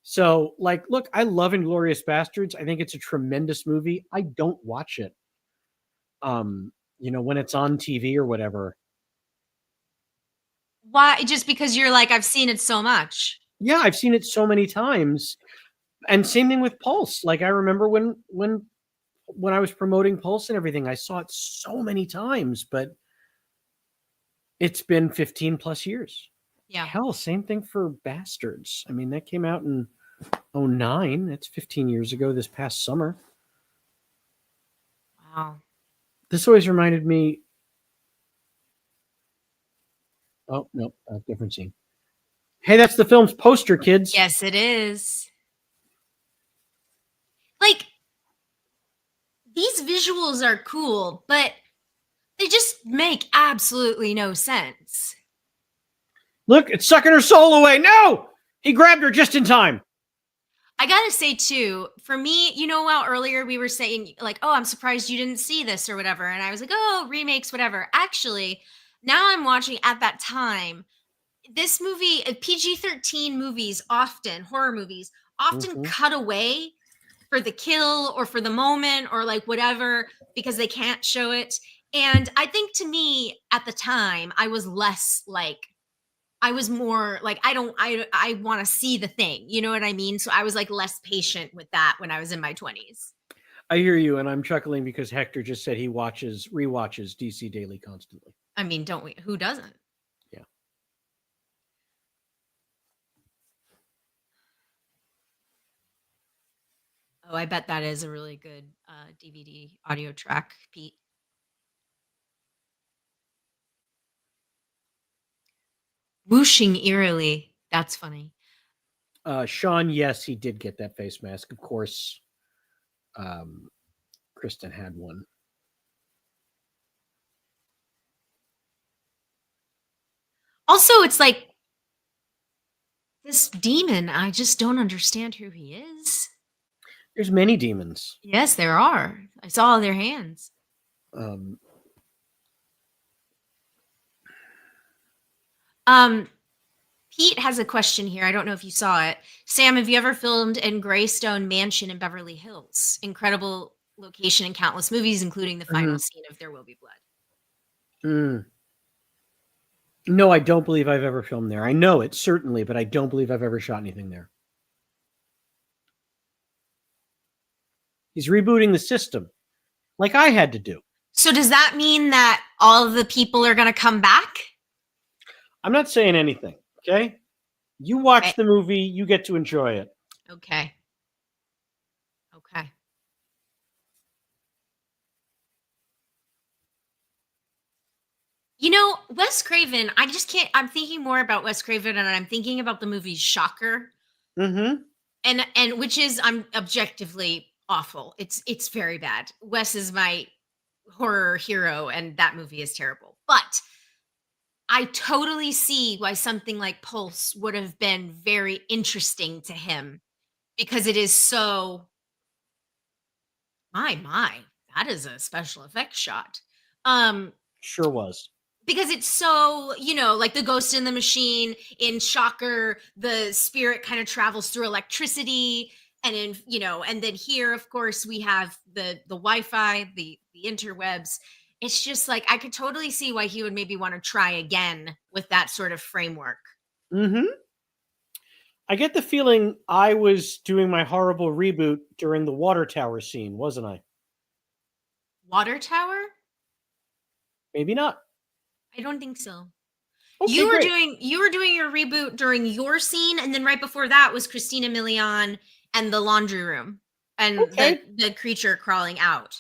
So, like, look, I love Inglorious Basterds. I think it's a tremendous movie. I don't watch it. When it's on TV or whatever. Why? Just because you're like, I've seen it so much. Yeah, I've seen it so many times. And same thing with Pulse. Like, I remember when I was promoting Pulse and everything, I saw it so many times, but it's been 15 plus years. Yeah. Hell, same thing for Basterds. I mean, that came out in 2009. That's 15 years ago this past summer. Wow. This always reminded me. Oh, no, different scene. Hey, that's the film's poster, kids. Yes, it is. Like, these visuals are cool, but they just make absolutely no sense. Look, it's sucking her soul away. No! He grabbed her just in time. I gotta say, too, for me, how earlier we were saying, like, oh, I'm surprised you didn't see this or whatever. And I was like, oh, remakes, whatever. Actually, now I'm watching at that time. This movie, PG-13 movies often, horror movies, often cut away for the kill or for the moment or like whatever because they can't show it. And I think to me at the time, I was more like, I want to see the thing. You know what I mean? So I was like less patient with that when I was in my 20s. I hear you, and I'm chuckling because Hector just said he rewatches DC Daily constantly. I mean, don't we? Who doesn't? Yeah. Oh, I bet that is a really good DVD audio track, Pete. Whooshing eerily. That's funny. Sean, yes, he did get that face mask. Of course, Kristen had one. Also, it's like this demon, I just don't understand who he is. There's many demons. Yes, there are. I saw their hands. Um, Pete has a question here. I don't know if you saw it. Sam, have you ever filmed in Greystone Mansion in Beverly Hills? Incredible location in countless movies, including the final Mhm. scene of There Will Be Blood. Mm. No, I don't believe I've ever filmed there. I know it certainly, but I don't believe I've ever shot anything there. He's rebooting the system, like I had to do. So does that mean that all of the people are going to come back? I'm not saying anything. Okay, you Okay. watch the movie, you get to enjoy it. Okay. Okay. You know, Wes Craven, I just can't. I'm thinking more about Wes Craven and I'm thinking about the movie Shocker. Mm-hmm. And which is I'm objectively awful. It's very bad. Wes is my horror hero and that movie is terrible. But I totally see why something like Pulse would have been very interesting to him because it is so my, that is a special effects shot. Um Sure was. because it's so, like the ghost in the machine in Shocker, the spirit kind of travels through electricity. And and then here, of course, we have the Wi-Fi, the interwebs. It's just like I could totally see why he would maybe want to try again with that sort of framework. Mm-hmm. I get the feeling I was doing my horrible reboot during the water tower scene, wasn't I? Water Tower? Maybe not. I don't think so. Okay, great. You were doing your reboot during your scene, and then right before that was Christina Milian and the laundry room and Okay. the creature crawling out.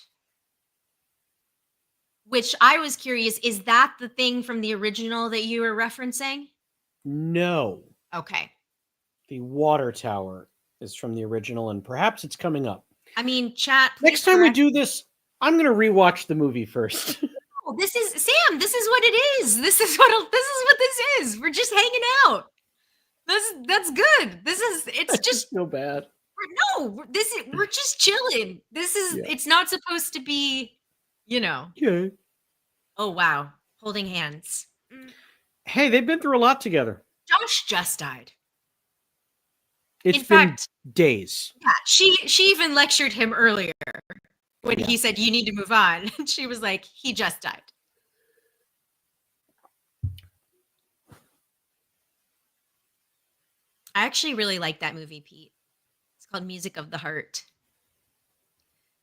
Which I was curious, is that the thing from the original that you were referencing? No, Okay. the water tower is from the original, and perhaps it's coming up. I mean, chat, Next please time we correct. do this, I'm going to rewatch the movie first. Oh, this is Sam. This is what it is. This is what this is. We're just hanging out. That's good. It's I just just feel bad. we're just chilling. Yeah. It's not supposed to be, you know. Okay. Oh wow, holding hands. Hey, they've been through a lot together. Josh just died. It's In been fact, days. yeah, she even lectured him earlier when Yeah. he said you need to move on. And she was like, he just died. I actually really like that movie, Pete. It's called Music of the Heart.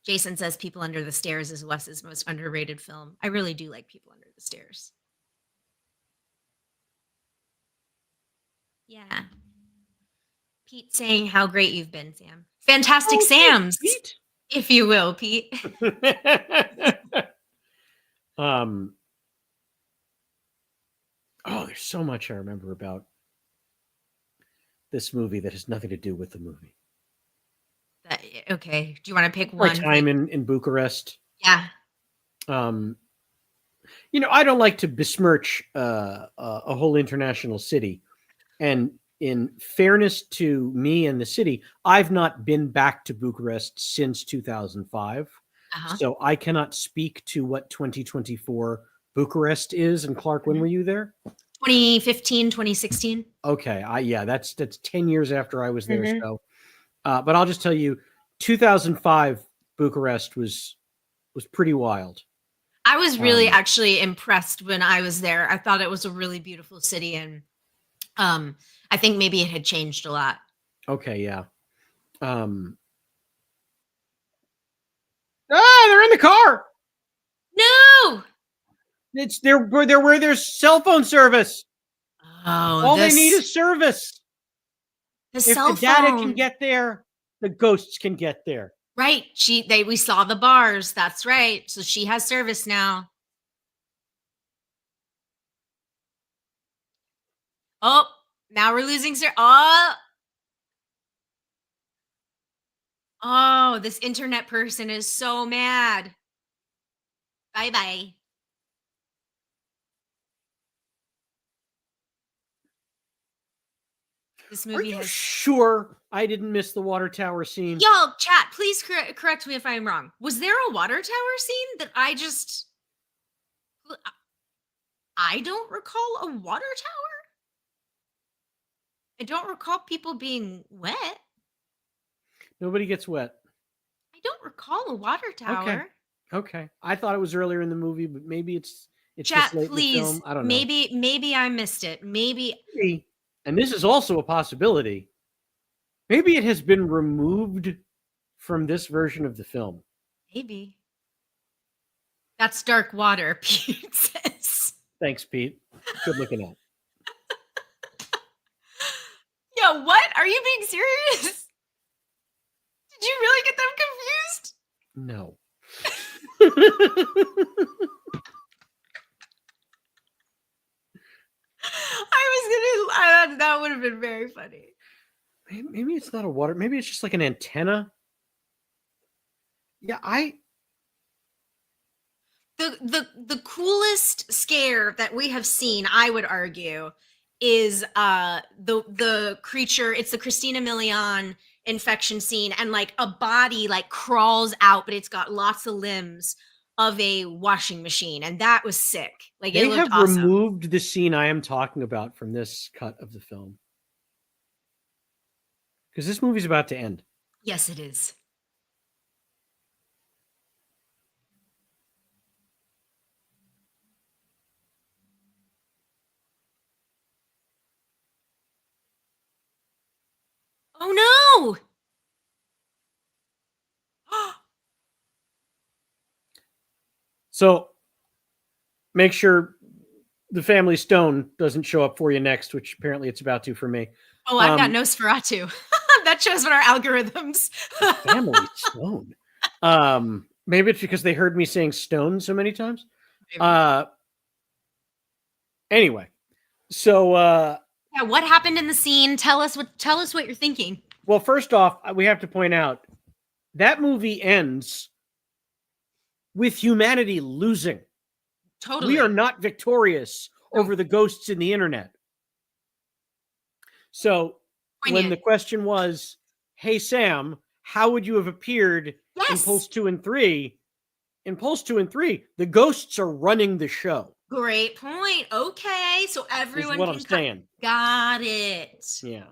Jason says People Under the Stairs is Wes's most underrated film. I really do like People Under the Stairs. Yeah. Pete saying how great you've been, Sam. Fantastic Oh, thanks, Sam's, Pete. if you will, Pete. um. Oh, there's so much I remember about this movie that has nothing to do with the movie. Okay. Do you want to pick My one? time in Bucharest. Yeah. Um, I don't like to besmirch a whole international city, and in fairness to me and the city, I've not been back to Bucharest since 2005, Uh-huh. so I cannot speak to what 2024 Bucharest is. And Clarke, when were you there? 2015, 2016. Okay, yeah, that's 10 years after I was there. Mhm. So, but I'll just tell you, 2005 Bucharest was pretty wild. I was really actually impressed when I was there. I thought it was a really beautiful city and I think maybe it had changed a lot. Okay, yeah. They're in the car. No. They're where there's cell phone service. Oh, All they need is service. the If cell the data phone. can get there, the ghosts can get there. Right. We saw the bars. That's right. So she has service now. Oh, now we're losing Oh, this internet person is so mad. Bye-bye. This Are movie you has sure I didn't miss the water tower scene? Y'all, chat, please correct me if I'm wrong. Was there a water tower scene that I don't recall a water tower? I don't recall people being wet. Nobody gets wet. I don't recall a water Okay. tower. Okay. I thought it was earlier in the movie, but maybe it's this Chat, late in the please. film. I don't know. Maybe I missed it. Maybe Maybe, and this is also a possibility. Maybe it has been removed from this version of the film. maybe. That's dark water, Pete says. Thanks, Pete. Good looking out. Yeah, what? Are you being serious? Did you really get them confused? No. That would have been very funny. Maybe it's not a water. Maybe it's just like an antenna. Yeah, The coolest scare that we have seen, I would argue, is the creature. It's the Christina Milian infection scene, and like a body like crawls out, but it's got lots of limbs of a washing machine, and that was sick. Like they it looked have awesome. removed the scene I am talking about from this cut of the film because this movie's about to end. Yes, it is. Oh no! So make sure the family stone doesn't show up for you next, which apparently it's about to for me. Oh, I've got Nosferatu. That shows what our algorithms. Family stone. Maybe it's because they heard me saying stone so many times. Anyway, so yeah, what happened in the scene? Tell us what you're thinking. Well, first off, we have to point out that movie ends with humanity losing. Totally. We are not victorious over the ghosts in the internet. So when the question was, hey, Sam, how would you have appeared in Pulse 2 and 3? In Pulse 2 and 3, the ghosts are running the show. Great point. Okay, so everyone what I'm saying. Got it. Yeah.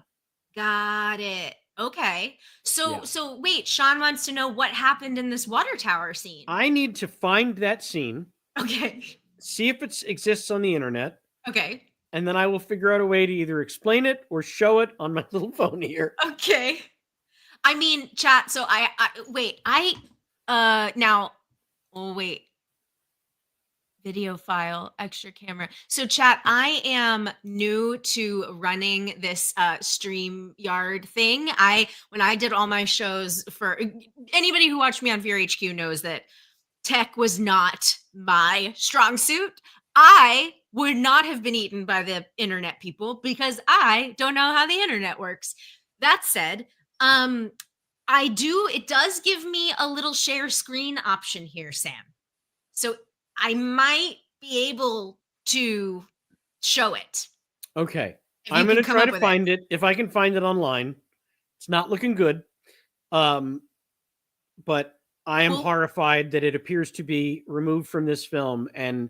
Got it. Okay. So wait, Sean wants to know what happened in this water tower scene. I need to find that scene. Okay. See if it exists on the internet. Okay. And then I will figure out a way to either explain it or show it on my little phone here. Okay. I mean, chat, so video file, extra camera. So chat, I am new to running this StreamYard thing. When I did all my shows, for anybody who watched me on VRHQ knows that tech was not my strong suit. I would not have been eaten by the internet people because I don't know how the internet works. That said, it does give me a little share screen option here, Sam. So I might be able to show it. Okay. I'm going to try to find it. If I can find it online. It's not looking good. But I am horrified that it appears to be removed from this film. And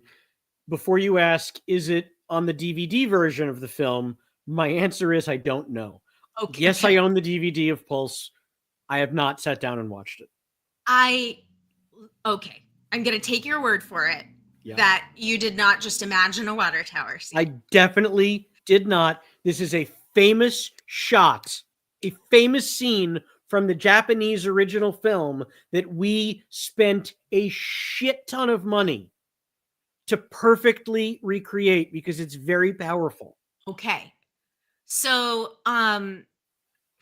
before you ask, is it on the DVD version of the film? My answer is I don't know. Okay. Yes, I own the DVD of Pulse. I have not sat down and watched it. Okay. I'm going to take your word for it that you did not just imagine a water tower scene. I definitely did not. This is a famous shot, a famous scene from the Japanese original film that we spent a shit ton of money to perfectly recreate because it's very powerful. Okay. So,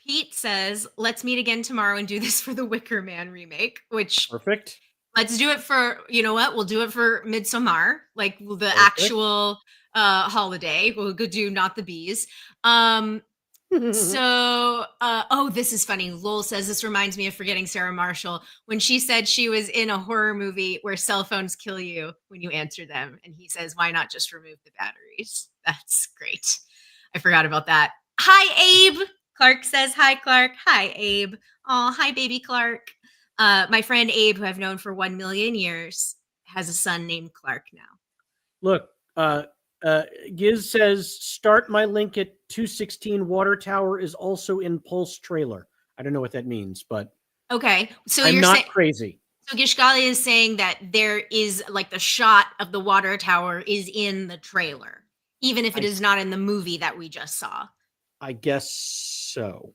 Pete says, let's meet again tomorrow and do this for the Wicker Man remake, which perfect. Let's do it for, you know what? We'll do it for Midsommar, like the actual holiday. We'll go do Not the Bees. This is funny. Lowell says this reminds me of Forgetting Sarah Marshall when she said she was in a horror movie where cell phones kill you when you answer them. And he says, why not just remove the batteries? That's great. I forgot about that. Hi, Abe. Clarke says, hi, Clarke. Hi, Abe. Oh, hi, baby Clarke. My friend Abe, who I've known for 1 million years, has a son named Clarke now. Look, Giz says, start my link at 216 Water Tower is also in Pulse trailer. I don't know what that means, but Okay, so I'm you're not saying crazy. so Gishgali is saying that there is like the shot of the water tower is in the trailer, even if it is not in the movie that we just saw. I guess so.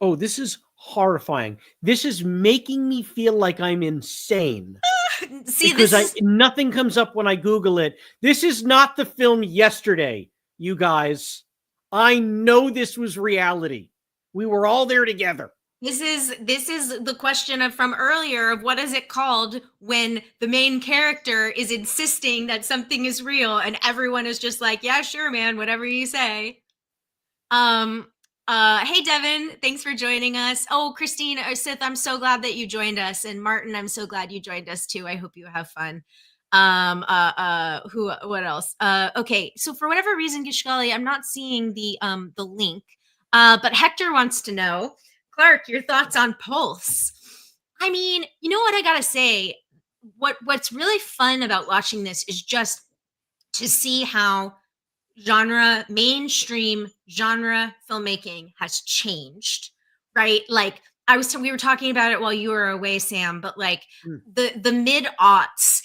Oh, this is horrifying. This is making me feel like I'm insane. See, because nothing comes up when I Google it. This is not the film Yesterday, you guys. I know this was reality. We were all there together. This is the question from earlier of what is it called when the main character is insisting that something is real and everyone is just like, yeah, sure, man, whatever you say. Hey Devin, thanks for joining us. Oh, Christine or Sith, I'm so glad that you joined us. And Martin, I'm so glad you joined us too. I hope you have fun. What else? Okay, so for whatever reason, Gishgali, I'm not seeing the link. But Hector wants to know, Clarke, your thoughts on Pulse. I mean, you know what I gotta say? What's really fun about watching this is just to see how mainstream genre filmmaking has changed, right? Like we were talking about it while you were away, Sam, but like the mid aughts,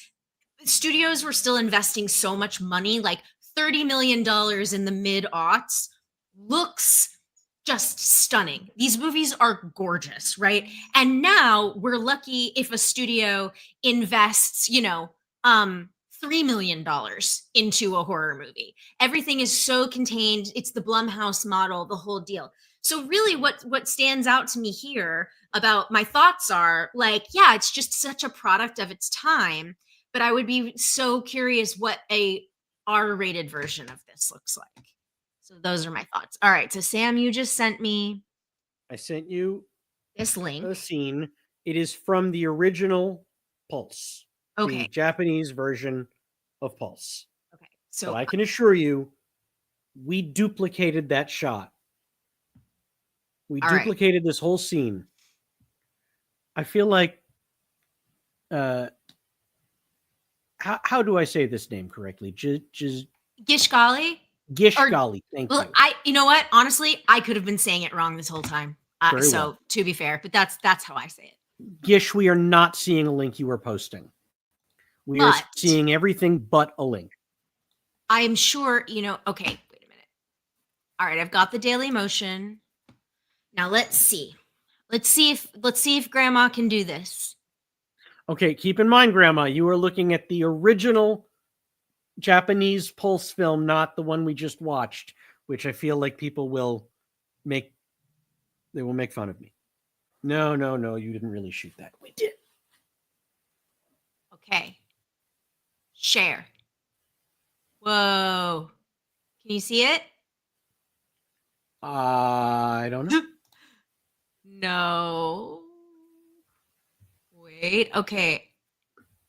studios were still investing so much money, like $30 million in the mid aughts looks just stunning. These movies are gorgeous, right? And now we're lucky if a studio invests, $3 million into a horror movie. Everything is so contained. It's the Blumhouse model, the whole deal. So really what stands out to me here about my thoughts are like, yeah, it's just such a product of its time, but I would be so curious what a R-rated version of this looks like. So those are my thoughts. All right. So Sam, you just sent me. I sent you this link. A scene. It is from the original Pulse. Okay. The Japanese version of Pulse. Okay. So but I can assure you, we duplicated that shot. We duplicated this whole scene. I feel like how do I say this name correctly? Gishgali? Gishgali. Thank you. You know what? Honestly, I could have been saying it wrong this whole time. So to be fair, but that's how I say it. Gish, we are not seeing a link you are posting. We are seeing everything but a link. I am sure, okay, wait a minute. All right, I've got the Daily Motion. Now let's see. Let's see if Grandma can do this. Okay, keep in mind, Grandma, you are looking at the original Japanese Pulse film, not the one we just watched, which I feel like people will make fun of me. No, you didn't really shoot that. We did. Okay. Share. Whoa. Can you see it? I don't know. No. Wait. Okay.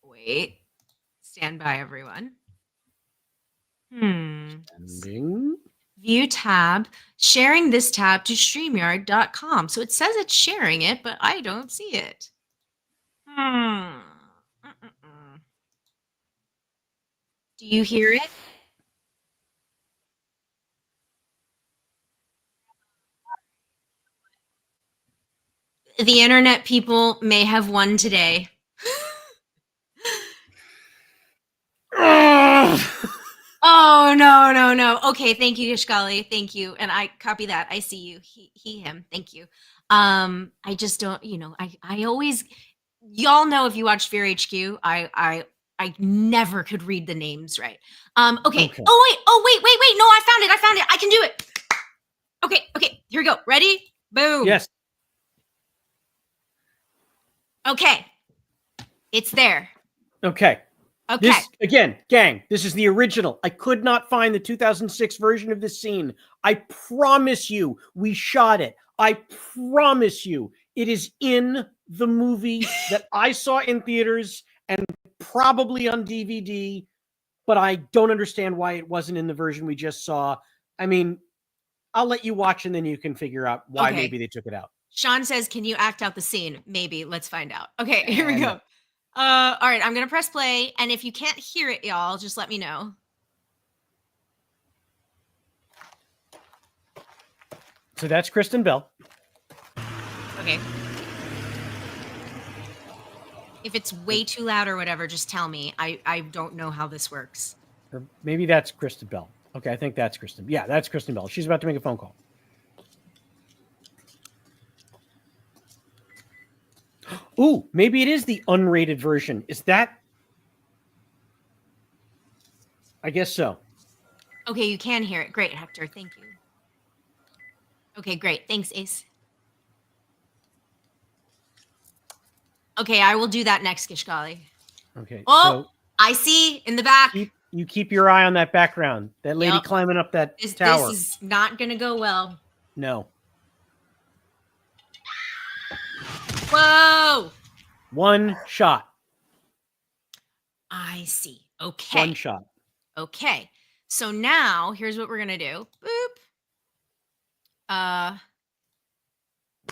Wait. Stand by, everyone. Standing. View tab. Sharing this tab to StreamYard.com. So it says it's sharing it, but I don't see it. Do you hear it? The internet people may have won today. Oh, no. Okay, thank you, Gishgali. Thank you. And I copy that. I see you. He, him. Thank you. I just don't, I always, y'all know if you watch Fear HQ, I never could read the names right. Okay. Oh, wait. No, I found it. I can do it. Okay. Here we go. Ready? Boom. Yes. Okay. It's there. Okay. This, again, gang, this is the original. I could not find the 2006 version of this scene. I promise you, we shot it. I promise you, it is in the movie that I saw in theaters and probably on DVD, but I don't understand why it wasn't in the version we just saw. I mean, I'll let you watch and then you can figure out why maybe they took it out. Sean says, can you act out the scene? Maybe. Let's find out. Okay, here we go. All right, I'm going to press play. And if you can't hear it, y'all, just let me know. So that's Kristen Bell. Okay. If it's way too loud or whatever, just tell me. I don't know how this works. Or maybe that's Kristen Bell. Okay, I think that's Kristen. Yeah, that's Kristen Bell. She's about to make a phone call. Ooh, maybe it is the unrated version. Is that? I guess so. Okay, you can hear it. Great, Hector. Thank you. Okay, great. Thanks, Ace. Okay, I will do that next, Gishgali. Okay. Oh, so I see in the back. You keep your eye on that background. That lady climbing up that tower. This is not going to go well. No. Whoa. One shot. I see. Okay. One shot. Okay. So now here's what we're going to do. Boop.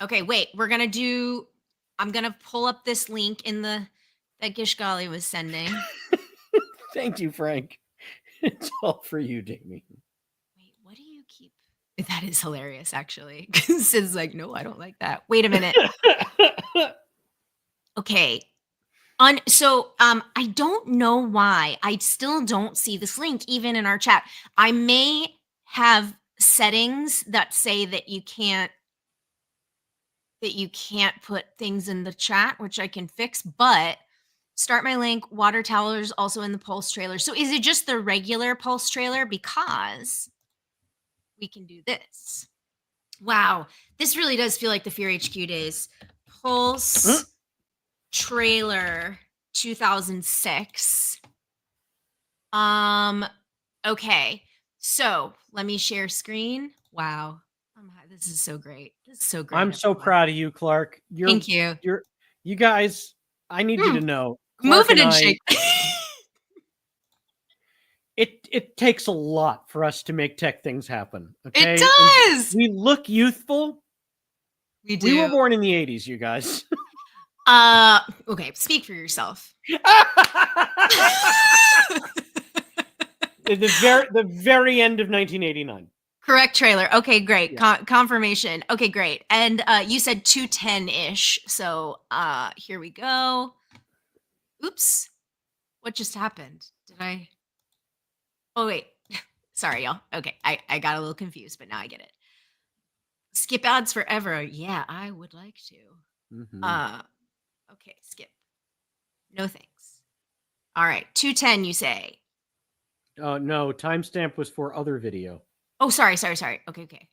Okay, wait. We're going to do, I'm going to pull up this link in that Gishgali was sending. Thank you, Frank. It's all for you, Damien. Wait, what do you keep? That is hilarious, actually. Sid's like, no, I don't like that. Wait a minute. Okay. So I don't know why I still don't see this link even in our chat. I may have settings that say that you can't put things in the chat, which I can fix, but start my link, water towers also in the Pulse trailer. So is it just the regular Pulse trailer? Because we can do this. Wow, this really does feel like the Fear HQ days. Pulse trailer 2006. Okay, so let me share screen. Wow, this is so great. This is so great. I'm so proud of you, Clarke. Thank you. You guys, I need you to know. Move it and shake. It takes a lot for us to make tech things happen. Okay? It does. And we look youthful. We do. We were born in the 80s, you guys. Okay, speak for yourself. The very end of 1989. Correct trailer. Okay, great. Yeah. Confirmation. Okay, great. And you said 210-ish. So here we go. Oops. What just happened? Did I? Oh, wait. Sorry, y'all. Okay, I got a little confused, but now I get it. Skip ads forever. Yeah, I would like to. Mm-hmm. Okay, skip. No thanks. All right, 210, you say? No, timestamp was for other video. Oh, sorry. Okay.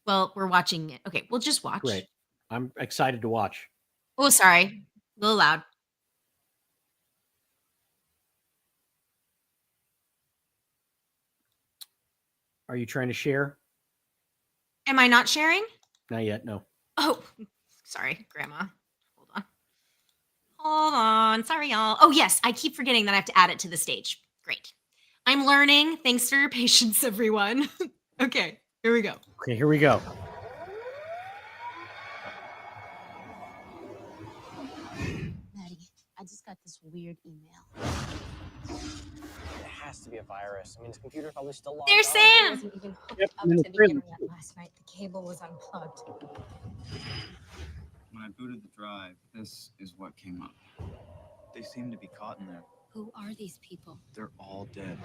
Well, we're watching it. Okay, we'll just watch. Great. I'm excited to watch. Oh, sorry. A little loud. Are you trying to share? Am I not sharing? Not yet, no. Oh, sorry, Grandma. Hold on. Sorry, y'all. Oh, yes, I keep forgetting that I have to add it to the stage. Great. I'm learning. Thanks for your patience, everyone. Okay, here we go. Okay, here we go. Maddie, I just got this weird email. It has to be a virus. I mean, his computer's probably still logged There's Sam. I wasn't even hooked up to the internet last night. The cable was unplugged. When I booted the drive, this is what came up. They seem to be caught in there. Who are these people? They're all dead.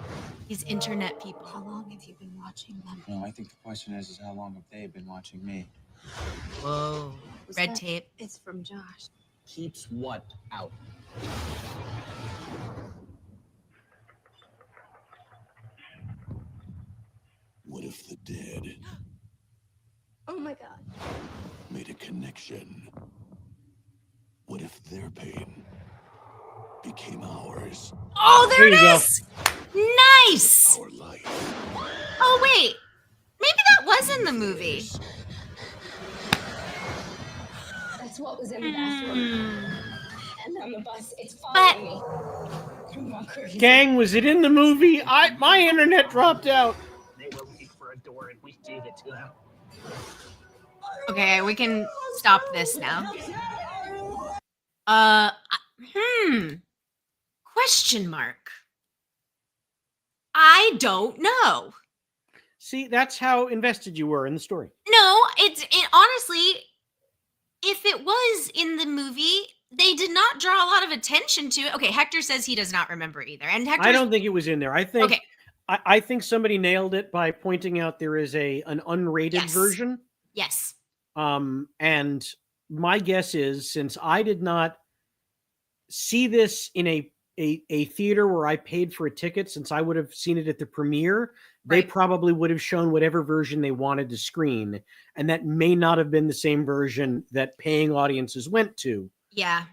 These internet people. How long have you been watching them? No, I think the question is how long have they been watching me? Whoa. Red tape. It's from Josh. Keeps what out? What if the dead Oh my God. made a connection? What if their pain became ours? Oh, there it is. Nice. Our life. Oh, wait. Maybe that was in the movie. That's what was in the bathroom. And on the bus, it's following me. I'm not crazy. Gang, was it in the movie? My internet dropped out. They were looking for a door and we gave it to them. Okay, we can stop this now. Question mark. I don't know. See, that's how invested you were in the story. No, it honestly, if it was in the movie, they did not draw a lot of attention to it. Okay, Hector says he does not remember either. And Hector, I don't think it was in there. I think Okay. I think somebody nailed it by pointing out there is an unrated Yes. version. Yes. And my guess is, since I did not see this in a theater where I paid for a ticket, since I would have seen it at the premiere, they Right. probably would have shown whatever version they wanted to screen. And that may not have been the same version that paying audiences went to. Yeah.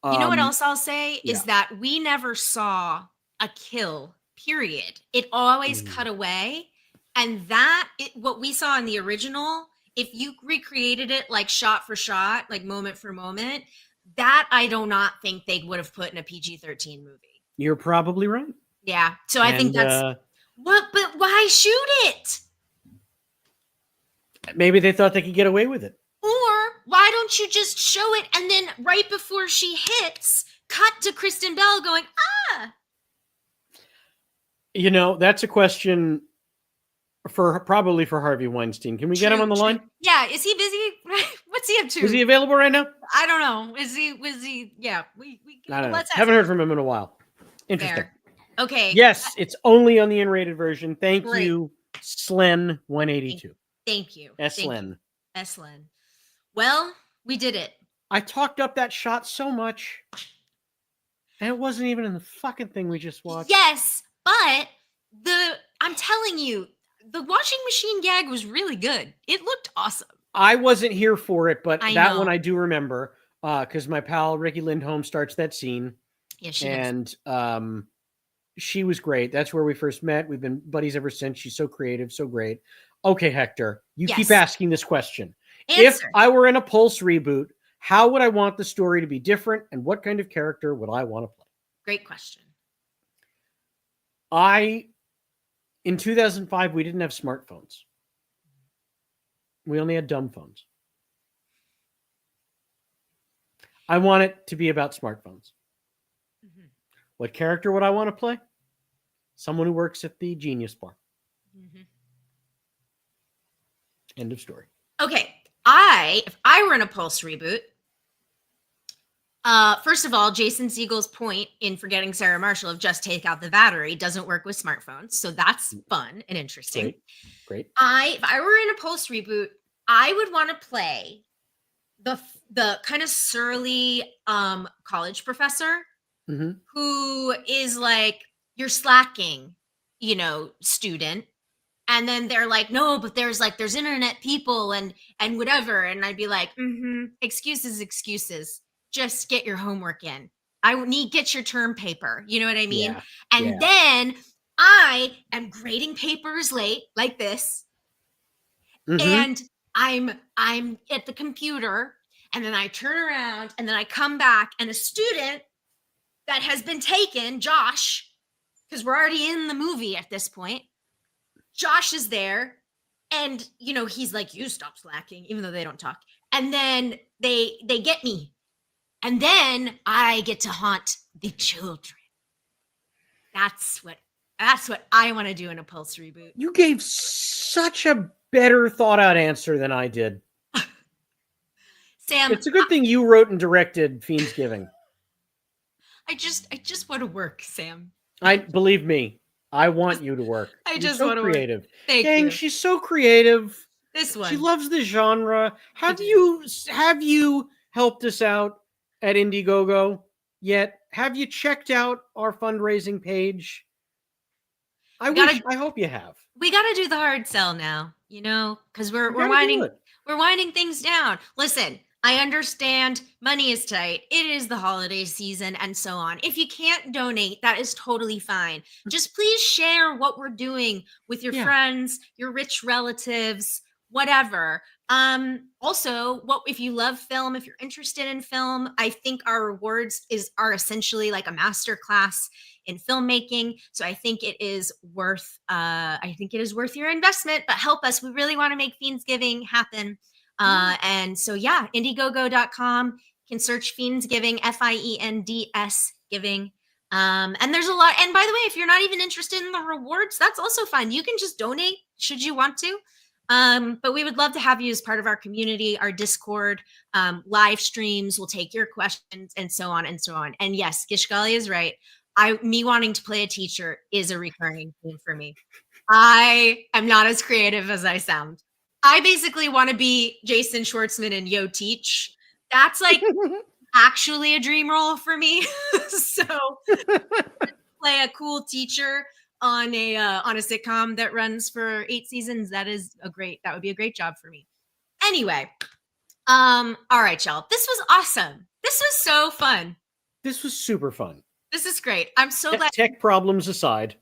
You know what else I'll say yeah. is that we never saw a kill, period. It always cut away. And what we saw in the original, if you recreated it like shot for shot, like moment for moment, that I do not think they would have put in a PG-13 movie. You're probably right. Yeah. So I think that's what, but why shoot it? Maybe they thought they could get away with it. Or why don't you just show it and then right before she hits, cut to Kristen Bell going, ah. You know, that's a question probably for Harvey Weinstein. Can we get him on the line? Yeah. Is he busy? What's he up to? Is he available right now? I don't know. Was he? Yeah. We I don't know. let's Haven't heard from him in a while. Interesting. Fair. Okay. Yes, it's only on the unrated version. Thank Great. you, Slen182. Thank you. Slen. Eslen. Well, we did it. I talked up that shot so much. And it wasn't even in the fucking thing we just watched. Yes, but I'm telling you, the washing machine gag was really good. It looked awesome. I wasn't here for it, but I that know. one I do remember because my pal Ricky Lindholm starts that scene. Yeah, she does. And she was great. That's where we first met. We've been buddies ever since. She's so creative, so great. Okay, Hector, you keep Yes. asking this question. If Answer. I were in a Pulse reboot, how would I want the story to be different, and what kind of character would I want to play? Great question. In 2005, we didn't have smartphones. We only had dumb phones. I want it to be about smartphones. Mhm. What character would I want to play? Someone who works at the Genius Bar. Mhm. End of story. Okay, if I were in a Pulse reboot, first of all, Jason Segel's point in Forgetting Sarah Marshall of just take out the battery doesn't work with smartphones, so that's fun and interesting. Great. If I were in a Pulse reboot, I would want to play the kind of surly college professor Mhm. who is like, you're slacking, student. And then they're like, no, but there's internet people and whatever. And I'd be like, excuses. Just get your homework in. Get your term paper. You know what I mean? Yeah. And then I am grading papers late like this. Mhm. And I'm at the computer, and then I turn around and then I come back, and a student that has been taken, Josh, because we're already in the movie at this point. Josh is there, and he's like, you stop slacking, even though they don't talk. And then they get me. And then I get to haunt the children. That's what I want to do in a Pulse reboot. You gave such a better thought out answer than I did. Sam, It's a good thing you wrote and directed Fiendsgiving. I just want to work, Sam. Believe me, I want you to work. I You're just so want to work. creative. Thank Dang, you. she's so creative. This one. She loves the genre. Have you helped us out at Indiegogo yet? Have you checked out our fundraising page? I hope you have. We got to do the hard sell now, because we're You gotta winding do it. we're winding things down. Listen, I understand money is tight. It is the holiday season and so on. If you can't donate, that is totally fine. Just please share what we're doing with your Yeah. friends, your rich relatives, whatever. Also, if you love film, if you're interested in film, I think our rewards are essentially like a master class in filmmaking. So I think it is worth your investment, but help us. We really want to make Fiendsgiving happen. And so, yeah, Indiegogo.com, can search Fiendsgiving, FIENDS giving. And there's a lot. And by the way, if you're not even interested in the rewards, that's also fine. You can just donate should you want to. But we would love to have you as part of our community, our Discord, live streams. We'll take your questions and so on and so on. And yes, Gishgali is right. Me wanting to play a teacher is a recurring theme for me. I am not as creative as I sound. I basically want to be Jason Schwartzman in Yo Teach. That's like actually a dream role for me. So play a cool teacher on a sitcom that runs for 8 seasons. That would be a great job for me. Anyway, all right, y'all. This was awesome. This was so fun. This was super fun. This is great. I'm so glad. Tech problems aside.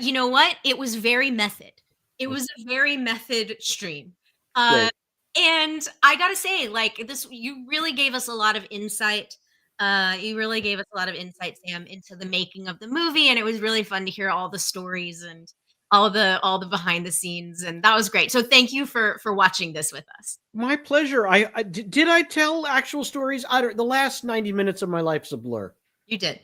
You know what? It was very method. It was a very method stream. Great. And I gotta say, like, this, you really gave us a lot of insight. You really gave us a lot of insight, Sam, into the making of the movie, and it was really fun to hear all the stories and all the behind the scenes, and that was great. So thank you for watching this with us. My pleasure. Did I tell actual stories? The last 90 minutes of my life's a blur. You did.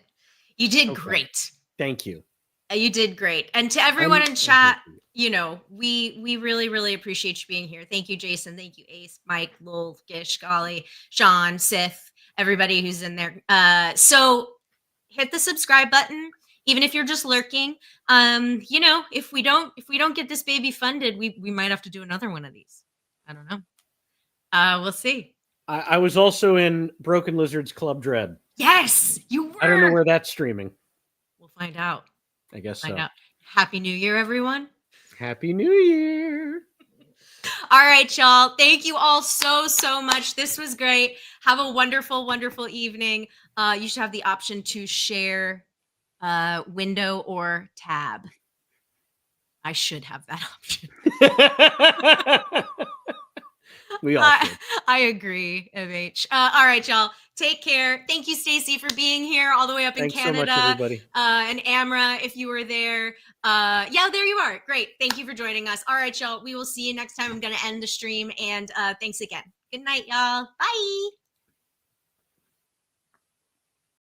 You did Okay. great. Thank you. You did great. And to everyone in chat, you know, we really, really appreciate you being here. Thank you, Jason. Thank you, Ace, Mike, Lul, Gish, Golly, Sean, Sith, everybody who's in there. So hit the subscribe button, even if you're just lurking. You know, if we don't get this baby funded, we might have to do another one of these. I don't know. We'll see. I was also in Broken Lizard's Club Dread. Yes, you were. I don't know where that's streaming. We'll find out. I guess so. Find out. Happy New Year, everyone. Happy New Year. All right, y'all. Thank you all so much. This was great. Have a wonderful, wonderful evening. You should have the option to share window or tab. I should have that option. We all should. I agree, MH. All right, y'all. Take care. Thank you, Stacy, for being here all the way up in Canada. Thanks so much, everybody. And Amra, if you were there. Yeah, there you are. Great. Thank you for joining us. All right, y'all. We will see you next time. I'm going to end the stream. And thanks again. Good night, y'all. Bye.